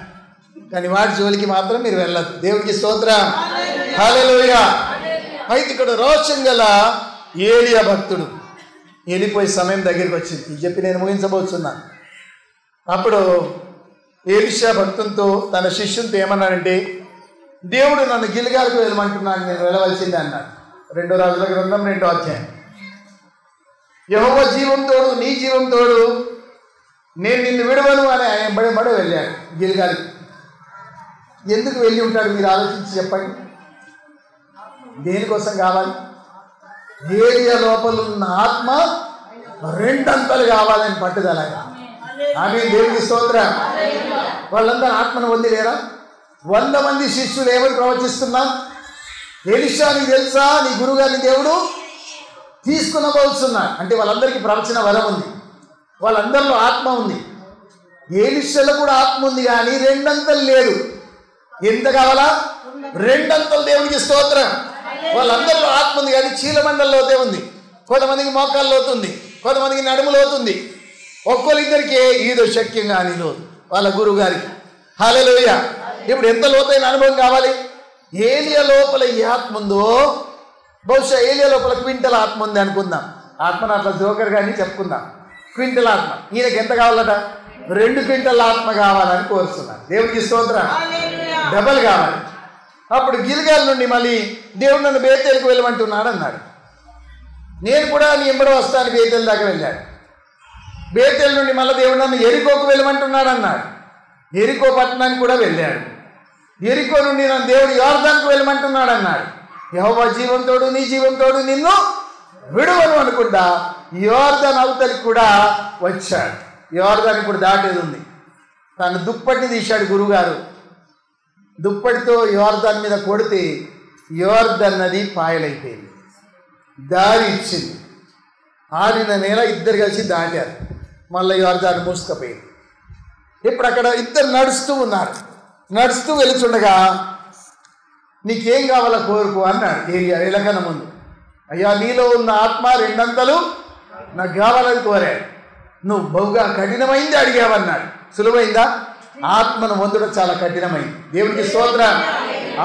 కానీ వాటి జోలికి మాత్రం మీరు వెళ్ళద్దు. దేవుడికి స్తోత్రం. హల్లెలూయా. అయితే ఇక్కడ రోషం గల ఏలియా భక్తుడు వెళ్ళిపోయే సమయం దగ్గరికి వచ్చింది. ఇది చెప్పి నేను ముగించబోతున్నాను. అప్పుడు ఎలీషా భక్తునితో తన శిష్యునితో ఏమన్నాడంటే, దేవుడు నన్ను గిల్గాలకు వెళ్ళమంటున్నాను, నేను వెళ్ళవలసిందే అన్నాడు. 2 రాజుల గ్రంథం 2వ అధ్యాయం. యెహోవా జీవం తోడు, నీ జీవం తోడు, నేను నిన్ను విడవను అని ఆయన బడి వెళ్ళాడు గిల్గాలికి. ఎందుకు వెళ్ళి ఉంటాడు మీరు ఆలోచించి చెప్పండి. దేనికోసం కావాలి? ఏలియా లోపల ఉన్న ఆత్మ 2 అంతలు కావాలని పట్టుదల. ఆమె దేవునికి స్తోత్రం. వాళ్ళందరూ ఆత్మను పొందిలేరా? 100 మంది శిష్యులు ఏమని ప్రవచిస్తున్నాం? ఎలీషా నీకు తెలుసా, నీ గురుగారిని దేవుడు తీసుకునబోతున్నాడు అంటే వాళ్ళందరికీ ప్రవచన వరం ఉంది, వాళ్ళందరిలో ఆత్మ ఉంది. ఎలీషాలో కూడా ఆత్మ ఉంది, కానీ 2 అంతలు లేదు. ఎంత కావాలా? 2 అంతలు. దేవునికి స్తోత్రం. వాళ్ళందరిలో ఆత్మ ఉంది, కానీ చీలమండల్లోతే ఉంది. కొంతమందికి మోకాల్లోతుంది, కొంతమందికి నడుములోతుంది, ఒక్కొక్కరిద్దరికి ఈదో శక్యం కానీ లోతు వాళ్ళ గురువు గారికి. హల్లెలూయా. ఇప్పుడు ఎంత లోతైన అనుభవం కావాలి? ఏలియా లోపల ఈ ఆత్మ ఉందో, బహుశా ఏలియా లోపల క్వింటల్ ఆత్మ ఉంది అనుకుందాం. ఆత్మను అట్లా జోకర్ కానీ చెప్పుకుందాం. క్వింటల్ ఆత్మ. ఈయనకి ఎంత కావాలట? 2 క్వింటల్ ఆత్మ కావాలని కోరుతున్నాను. దేవుడికి స్తోత్రం. డబల్ కావాలి. అప్పుడు గిల్గాల్ నుండి మళ్ళీ దేవుడు నన్ను బేతేలుకు వెళ్ళమంటున్నాడు అన్నాడు. నేను కూడా నీ ఎంబడి వస్తాను. బేతేలు దాకా వెళ్ళాడు. బేతేలు నుండి మళ్ళీ దేవుడు నన్ను ఎరికోకు వెళ్ళమంటున్నాడు అన్నాడు. ఎరికో పట్టణానికి కూడా వెళ్ళాడు. ఎరికో నుండి నన్ను దేవుడు యోర్దానుకు వెళ్ళమంటున్నాడు అన్నాడు. యెహోవా జీవంతోడు, నీ జీవంతోడు, నిన్ను విడువను అనుకుంటా యోర్దాను అవతలికి కూడా వచ్చాడు. యోర్దాను ఇప్పుడు దాటేది ఉంది. తను దుప్పటిని తీశాడు గురువుగారు. దుప్పటితో యోర్దాన్ మీద కొడితే యోర్దాన్ నది పాయలైపోయింది, దారి ఇచ్చింది. ఆడిన నేల ఇద్దరు కలిసి దాటారు. మళ్ళీ యోర్దాన్ మూసుకపోయింది. ఇప్పుడు అక్కడ ఇద్దరు నడుస్తూ ఉన్నారు. నడుస్తూ వెళుతుండగా నీకేం కావాలో కోరుకో అన్నాడు ఏలియా వెళ్ళకన్నా ముందు. అయ్యా, నీలో ఉన్న ఆత్మ 2 అంతలు నాకు కావాలని కోరాడు. నువ్వు బహుగా కఠినమైంది అడిగావన్నాడు. సులువైందా? ఆత్మను పొందడం చాలా కఠినమైంది. దేవునికి స్తోత్రం.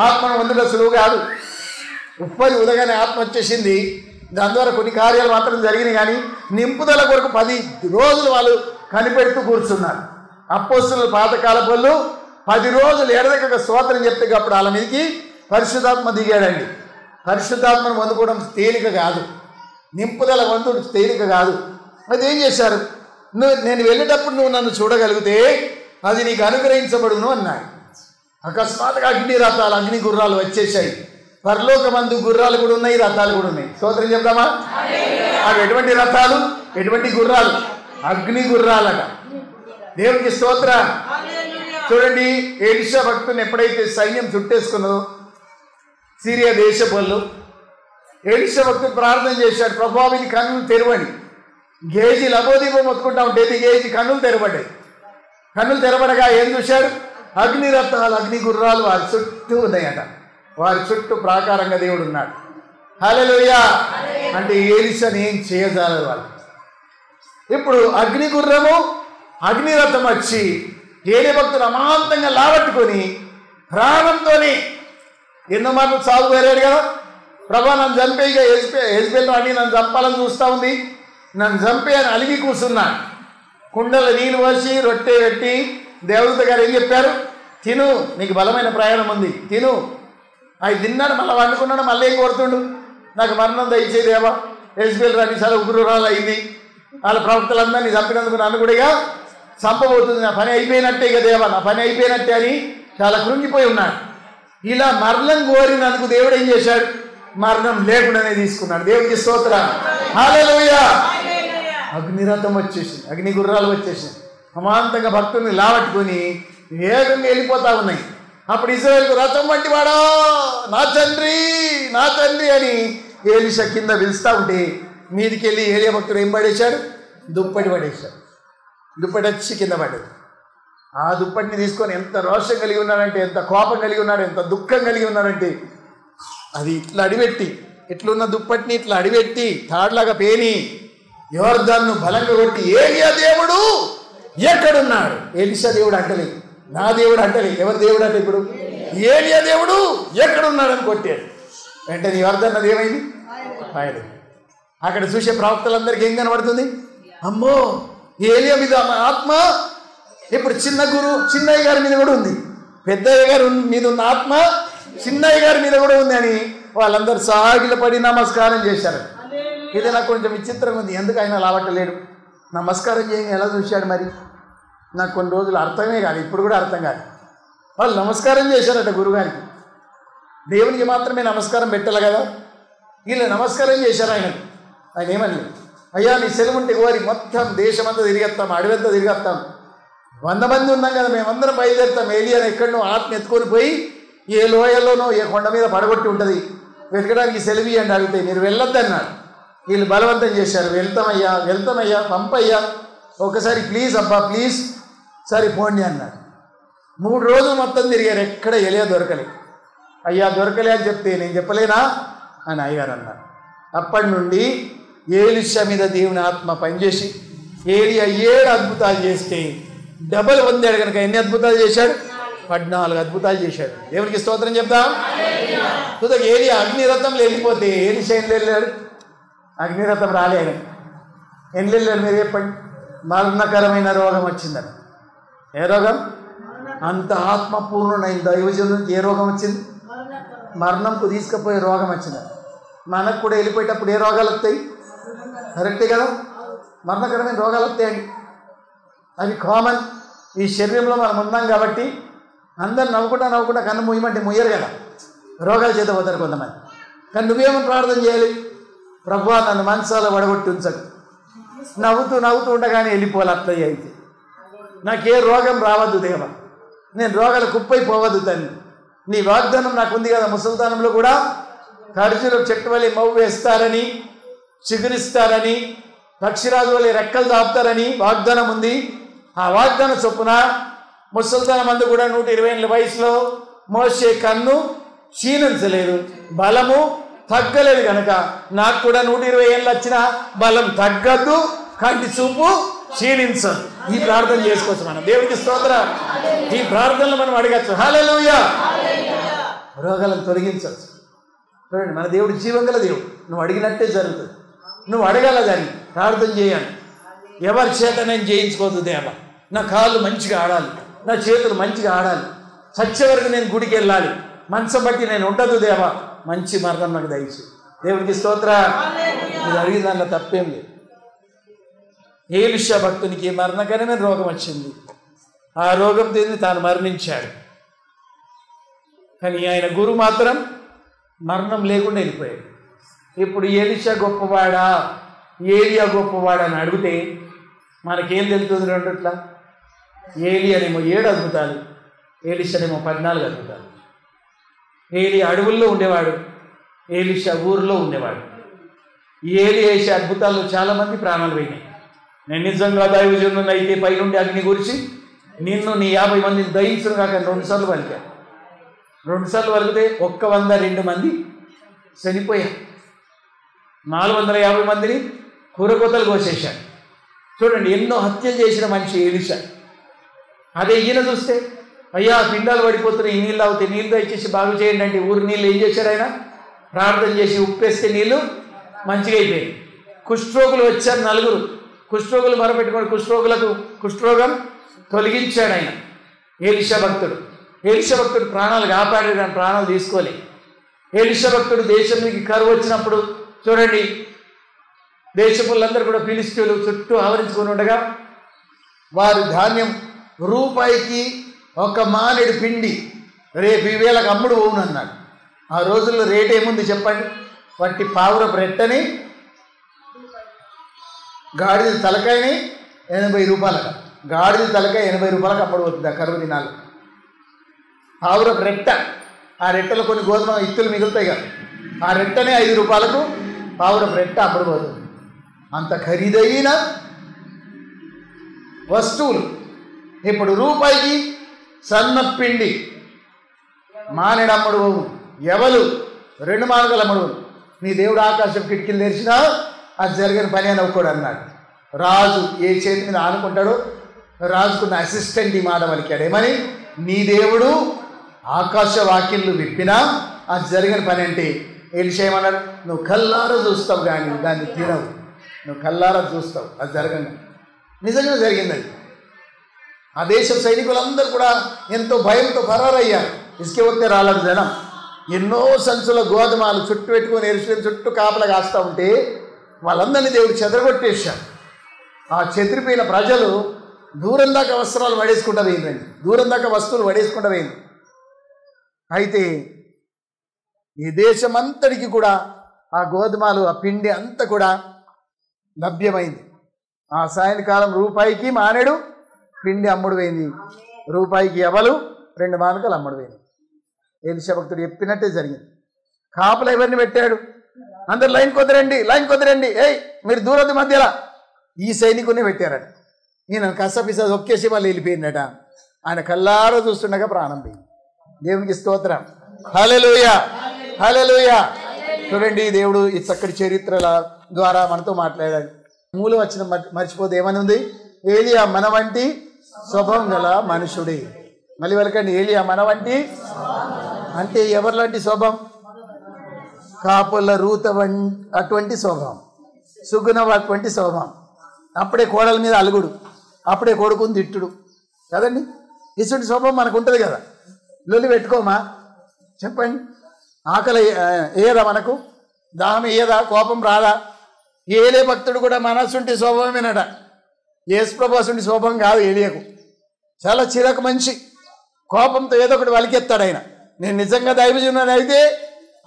ఆత్మను పొందడం సులువు కాదు. ఉప్పని ఉదగానే ఆత్మ వచ్చేసింది. దాని ద్వారా కొన్ని కార్యాలు మాత్రం జరిగినాయి, కానీ నింపుదల కొరకు 10 రోజులు వాళ్ళు కనిపెడుతూ కూర్చున్నారు. అపోస్తలుల పాతకాల వాళ్ళు 10 రోజులు ఎడదెక్క స్తోత్రం చెప్తే అప్పుడు వాళ్ళ మీదకి పరిశుద్ధాత్మ దిగాడండి. పరిశుద్ధాత్మను పొందుకోవడం తేలిక కాదు, నింపుదల పొందుడు తేలిక కాదు. అది ఏం చేశారు? నేను వెళ్ళేటప్పుడు నువ్వు నన్ను చూడగలిగితే అది నీకు అనుగ్రహించబడును అన్నాడు. అకస్మాత్తుగా అగ్ని రథాలు, అగ్ని గుర్రాలు వచ్చేసాయి. పరలోకమందు గుర్రాలు కూడా ఉన్నాయి, రథాలు కూడా ఉన్నాయి. స్తోత్రం చెప్తామా? అవి ఎటువంటి రథాలు, ఎటువంటి గుర్రాలు? అగ్ని గుర్రాలట. దేవునికి స్తోత్ర. చూడండి, ఎలీషా భక్తుని ఎప్పుడైతే సైన్యం చుట్టేసుకున్నదో సిరియా దేశపు వాళ్ళు, ఎలీషా భక్తుడు ప్రార్థన చేశాడు, ప్రభువా వీని కన్నులు తెరవని. గేజీ లబోదీపం మొత్తుకుంటా ఉంటే గేజీ కన్నులు తెరబడ్డాయి. కన్నులు తెరబడగా ఏం చూశాడు? అగ్ని రథాలు, అగ్ని గుర్రాలు వారి చుట్టూ ఉన్నాయట. వారి చుట్టూ ప్రాకారంగా దేవుడు ఉన్నాడు. హల్లెలూయా. అంటే ఎలీషాని ఏం చేయజాలరు వాళ్ళు. ఇప్పుడు అగ్ని గుర్రము, అగ్ని రథం వచ్చి ఏలీ భక్తులు అమాంతంగా లావట్టుకొని ప్రాణంతోని ఎన్నో మాటలు సాగు వేరాడు కదా. ప్రభా నన్ను చంపే, ఇక యెజబెల్ అని నన్ను చంపాలని చూస్తూ ఉంది, నన్ను చంపే అని అలిగి కూర్చున్నాను. కుండల నీళ్ళు పోసి రొట్టె పెట్టి దేవదూత గారు ఏం చెప్పారు? తిను, నీకు బలమైన ప్రయాణం ఉంది, తిను. అవి తిన్నాడు, మళ్ళీ వండుకున్నాడు, మళ్ళీ ఏం కోరుతుండు? నాకు మరణం దయచేయి దేవా, యెజబెల్ రాని చాలా ఉగ్రురాలు అయింది, వాళ్ళ ప్రవక్తలందరినీ చంపినందుకు నన్ను కూడా చంపబోతుంది, నా పని అయిపోయినట్టే ఇక దేవా, నా పని అయిపోయినట్టే అని చాలా కృంగిపోయి ఉన్నాడు. ఇలా మరణం కోరినందుకు దేవుడు ఏం చేశాడు? మరణం లేకుండానే తీసుకున్నాడు. దేవుడికి స్తోత్రం. హల్లెలూయా. అగ్నిరథం వచ్చేసింది, అగ్ని గుర్రాలు వచ్చేసింది, అమాంతంగా భక్తుల్ని లావట్టుకొని వేగంగా వెళ్ళిపోతా ఉన్నాయి. అప్పుడు ఇశ్రాయేలుకు రథం వంటి వాడా, నా తండ్రి, నా తండ్రి అని ఎలీషా కింద పిలుస్తూ ఉంటే మీదికి వెళ్ళి ఏలియా భక్తుడు ఏం పడేశాడు? దుప్పటి పడేశాడు. దుప్పటి వచ్చి కింద పడ్డది. ఆ దుప్పటిని తీసుకొని ఎంత రోషం కలిగి ఉన్నాడంటే, ఎంత కోపం కలిగి ఉన్నాడు, ఎంత దుఃఖం కలిగి ఉన్నాడంటే, అది ఇట్లా అడిపెట్టి, ఇట్లున్న దుప్పటిని ఇట్లా అడిపెట్టి తాడులాగా పేని యోర్దాను బలంగా కొట్టి, ఏలియా దేవుడు ఎక్కడున్నాడు? ఎలీషా దేవుడు అంటలేదు, నా దేవుడు అంటలేదు. ఎవరి దేవుడు అంటే ఇప్పుడు? ఏలియా దేవుడు ఎక్కడున్నాడు అని కొట్టాడు. వెంటనే యోర్దాను ఏమైంది? ఆయన అక్కడ చూసే ప్రవక్తలందరికీ ఏం కనబడుతుంది? అమ్మో, ఏలియా మీద ఆత్మ ఇప్పుడు చిన్నయ్య గారి మీద కూడా ఉంది, పెద్దయ్య గారి మీద ఉన్న ఆత్మ చిన్నయ్య గారి మీద కూడా ఉంది అని వాళ్ళందరూ సాగిలపడి నమస్కారం చేశారు. ఇది నాకు కొంచెం విచిత్రంగా ఉంది. ఎందుకు ఆయన లావట్టలేడు? నమస్కారం చేయని ఎలా చూశాడు మరి? నాకు కొన్ని రోజులు అర్థమే కాదు, ఇప్పుడు కూడా అర్థం కాదు. వాళ్ళు నమస్కారం చేశారట గురుగారికి, దేవునికి మాత్రమే నమస్కారం పెట్టాలి కదా. వీళ్ళు నమస్కారం చేశారు ఆయనకు. ఆయన ఏమని, అయ్యా నీ సెలవు ఉంటే కోరి మొత్తం దేశమంతా తిరిగేస్తాం, అడవంతా తిరిగేస్తాం, 100 మంది ఉన్నాం కదా, మేమందరం బయలుదేరుతాం. ఏలియాని ఎక్కడనో ఆత్మ ఎత్తుకొని పోయి ఏ లోయలోనో ఏ కొండ మీద పడగొట్టి ఉంటుంది, వెతకడానికి సెలవు అని అడిగితే మీరు వెళ్ళొద్దన్నాడు. వీళ్ళు బలవంతం చేశారు, వెళ్తామయ్యా వెళ్తామయ్యా పంపయ్యా, ఒకసారి ప్లీజ్ అబ్బా ప్లీజ్, సరే పోండి అన్నాడు. 3 రోజులు మొత్తం తిరిగారు, ఎక్కడ ఏలియా దొరకలే. అయ్యా దొరకలే అని చెప్తే నేను చెప్పలేనా అని అయ్యారు అన్నారు. అప్పటి నుండి ఎలీషా మీద దేవుని ఆత్మ పనిచేసి ఏలియా 7 అద్భుతాలు చేస్తే డబల్ పొందాడు కనుక ఎన్ని అద్భుతాలు చేశాడు? 14 అద్భుతాలు చేశాడు. దేవునికి స్తోత్రం చెప్తాం. చూద్దాం, ఏలియా అగ్నిరథంలో వెళ్ళిపోతే ఎలీషా ఎన్ని వెళ్ళాడు? అగ్నిరథం రాలేదు. ఎన్ని వెళ్ళాడు మీరు చెప్పండి? మరణకరమైన రోగం వచ్చిందట. ఏ రోగం? అంత ఆత్మపూర్ణమైన దైవజనునికి ఏ రోగం వచ్చింది? మరణంకు తీసుకుపోయే రోగం వచ్చిందట. మనకు కూడా వెళ్ళిపోయేటప్పుడు ఏ రోగాలు వస్తాయి? కరెక్టే కదా, మరణకరమైన రోగాలు వస్తాయండి. అవి కామన్. ఈ శరీరంలో మనం ఉన్నాం కాబట్టి అందరు నవ్వుకుంటా కన్ను ముయ్యమంటే ముయ్యరు కదా, రోగాల చేత పోతారు కొంతమంది. కానీ నువ్వేమని ప్రార్థన చేయాలి? ప్రభువా నన్ను మనసాల వడగొట్టి ఉంచకు, నవ్వుతూ ఉండగానే వెళ్ళిపోవాలి. అట్లా అయితే నాకే రోగం రావద్దు దేవా, నేను రోగాలు కుప్పైపోవద్దు తండ్రి. నీ వాగ్దానం నాకు ఉంది కదా, ముసల్తానంలో కూడా ఖర్జులు చెట్టు వలె మవ్వు వేస్తారని, చిగురిస్తారని, పక్షిరాజు వలె రెక్కలు దాపుతారని వాగ్దానం ఉంది. ఆ వాగ్దానం చొప్పున ముసల్తానం మందు కూడా 120 ఏళ్ళ వయసులో మోసే కన్ను క్షీణించలేదు, బలము తగ్గలేదు కనుక నాకు కూడా 120 ఏళ్ళు వచ్చినా బలం తగ్గద్దు, కంటి చూపు క్షీణించదు. ఈ ప్రార్థన చేసుకోవచ్చు మనం. దేవుడికి స్తోత్రం. ఈ ప్రార్థనలు మనం అడగచ్చు. హల్లెలూయా. రోగాలను తొలగించవచ్చు. చూడండి, మన దేవుడు జీవం గల దేవుడు. నువ్వు అడిగినట్టే జరుగుతుంది. నువ్వు అడగాల దాన్ని, ప్రార్థన చేయాలి. ఎవరి చేత నేను చేయించుకోవద్దు దేవా, నా కాళ్ళు మంచిగా ఆడాలి, నా చేతులు మంచిగా ఆడాలి, చచ్చే వరకు నేను గుడికి వెళ్ళాలి, మనసు బట్టి నేను ఉండదు దేవా, మంచి మరణం నాకు దయచేయి. దేవుడికి స్తోత్ర. ఇది అడిగిన దానిలో తప్పేం లేదు. ఎలీషా భక్తునికి మరణకరమైన రోగం వచ్చింది. ఆ రోగం తిని తాను మరణించాడు. కానీ ఆయన గురువు మాత్రం మరణం లేకుండా వెళ్ళిపోయాడు. ఇప్పుడు ఎలీషా గొప్పవాడా ఏలియా గొప్పవాడా అని అడిగితే మనకేం తెలుస్తుంది? రెండుట్లా. ఏలియానేమో 7 అద్భుతాలు, ఎలీషానేమో 14 అద్భుతాలు. ఏలియా అడవుల్లో ఉండేవాడు, ఎలీషా ఊరిలో ఉండేవాడు. ఏలియా చేసే అద్భుతాల్లో చాలామంది ప్రాణాలు పోయినాయి. నేను నిజంగా దైవజనుడిని అయితే పైనుండి అగ్ని గురించి నిన్ను నీ 50 మందిని దయించును కాక 2 సార్లు పలికాను. 2 సార్లు పలికితే 102 మంది చనిపోయారు. 450 మందిని కూరకోతలు కోసేశాడు. చూడండి, ఎన్నో హత్యలు చేసిన మనిషి ఎలీషా. అదే ఈయన చూస్తే, అయ్యా పిండాలు పడిపోతున్నాయి, ఈ నీళ్ళు అవుతాయి, నీళ్ళు దయచేసి బాగు చేయండి అంటే ఊరి నీళ్ళు ఏం చేశాడు ఆయన? ప్రార్థన చేసి ఉప్పేస్తే నీళ్ళు మంచిగా అయిపోయాయి. కుష్ఠరోగులు వచ్చారు 4. కుష్ఠరోగులు మొరపెట్టుకొని కుష్ఠరోగులకు కుష్ఠరోగం తొలగించాడు ఆయన. ఎలీషా భక్తుడు. ఎలీషా భక్తుడు ప్రాణాలు కాపాడాడు కానీ ప్రాణాలు తీసుకోలే. ఎలీషా భక్తుడు దేశంలోకి కరువు వచ్చినప్పుడు చూడండి, దేశపులందరూ కూడా ఫిలిష్తీయులు చుట్టూ ఆవరించుకొని ఉండగా వారు ధాన్యం రూపాయికి 1 మానేడు పిండి రేపు 1000కు అమ్ముడు పోవును అన్నాడు. ఆ రోజుల్లో రేట్ ఏముంది చెప్పండి? వాటి పావురపు రెట్టని గాడిద తలకాయని 80 రూపాయలక, గాడిద తలకాయ 80 రూపాయలకు అమ్ముడు పోతుంది ఆ కరువు దినాలు. పావురపు రెట్ట, ఆ రెట్టలో కొన్ని గోధుమ ఇత్తులు మిగులుతాయి కదా, ఆ రెట్టనే 5 రూపాయలకు పావురపు రెట్ట అమ్ముడు పోతుంది. అంత ఖరీదైన వస్తువులు. ఇప్పుడు రూపాయికి సన్నపిండి మానేడు అమ్ముడు పోవు, ఎవలు 2 మానగలు అమ్ముడు పోవు. నీ దేవుడు ఆకాశం కిటికీలు తెరిచినా అది జరిగిన పని అని ఒక్కడు అన్నాడు. రాజు ఏ చేతి మీద ఆనుకుంటాడో రాజుకున్న అసిస్టెంట్ ఈ మాట పలికాడు, ఏమని? నీ దేవుడు ఆకాశ వాక్యలు విప్పినా అది జరిగిన పని అంటే ఎలీషా ఏమన్నాడు? నువ్వు కల్లారా చూస్తావు కానీ దాన్ని తినవు, నువ్వు కల్లారా చూస్తావు, అది జరగండి. నిజంగా జరిగింది అది. ఆ దేశం సైనికులందరూ కూడా ఎంతో భయంతో పరారయ్యారు. ఇసుకే వస్తే రాలేదు జనం. ఎన్నో సంచుల గోధుమలు చుట్టూ పెట్టుకొని ఎరుసలేము చుట్టూ కాపలా కాస్తూ ఉంటే వాళ్ళందరినీ దేవుడు చెదరగొట్టేశాడు. ఆ చెదిరిపోయిన ప్రజలు దూరం దాకా వస్త్రాలు పడేసుకుంటూ పోయిందండి, దూరం దాకా వస్తువులు పడేసుకుంటూ పోయింది. అయితే ఈ దేశమంతటికి కూడా ఆ గోధుమలు ఆ పిండి అంతా కూడా లభ్యమైంది. ఆ సాయంకాలం రూపాయికి మానేడు పిండి అమ్ముడు పోయింది, రూపాయికి ఎవలు 2 మానకలు అమ్ముడు పోయింది. ఎలీషా భక్తుడు చెప్పినట్టే జరిగింది. కాపులు ఎవరిని పెట్టాడు? అందరు లైన్ కొద్దరండి, లైన్ కొద్దరండి, ఏయ్ మీరు దూరది మధ్యలో ఈ సైనికుని పెట్టారట. ఈయన కసపిస ఒక్కేసి వాళ్ళు వెళ్ళిపోయిందట. ఆయన కల్లారా చూస్తుండగా ప్రాణం పోయింది. దేవునికి స్తోత్రం, హల్లెలూయా, హల్లెలూయా. చూడండి, దేవుడు ఈ చక్కటి చరిత్రల ద్వారా మనతో మాట్లాడాడు. మూల వచ్చిన మర్చిపోతే ఏమని ఉంది? ఏలియా మన వంటి స్వభావం గల మనుషుడే. మళ్ళీ వెళ్ళకండి, ఏలియా మన వంటి అంటే ఎవరిలాంటి స్వభావం? కాపుల రూత అటువంటి స్వభావం, సుగుణ అటువంటి స్వభావం. అప్పుడే కోడల మీద అలుగుడు, అప్పుడే కొడుకుని తిట్టుడు కదండి. ఇటువంటి స్వభావం మనకు ఉంటుంది కదా. లొల్లి పెట్టుకోమా చెప్పండి? ఆకలి ఏదా మనకు? దాహం ఏదా? కోపం రాదా? ఏలే భక్తుడు కూడా మనసుంటి స్వభావమేనట. యేసుప్రభువుంటి స్వభావం కాదు ఏలియాకు. చాలా చిరాకు మనిషి, కోపంతో ఏదో ఒకటి వలికెత్తాడు ఆయన. నేను నిజంగా దైవజనుని అయితే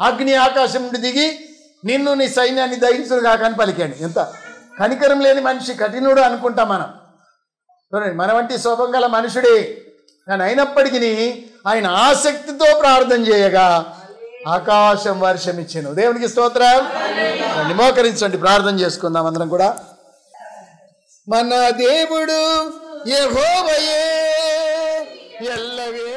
అగ్ని ఆకాశం నుండి దిగి నిన్ను నీ సైన్యాన్ని దయించును కాకని పలికాడు. ఎంత కనికరం లేని మనిషి, కఠినుడు అనుకుంటాం మనం. చూడండి, మన వంటి స్వభావం గల మనుషుడే. కానీ అయినప్పటికీ ఆయన ఆసక్తితో ప్రార్థన చేయగా ఆకాశం వర్షం ఇచ్చాను. దేవునికి స్తోత్రం. మోకరించండి, ప్రార్థన చేసుకుందాం అందరం కూడా. మన దేవుడు యెహోవాయే ఎల్లవే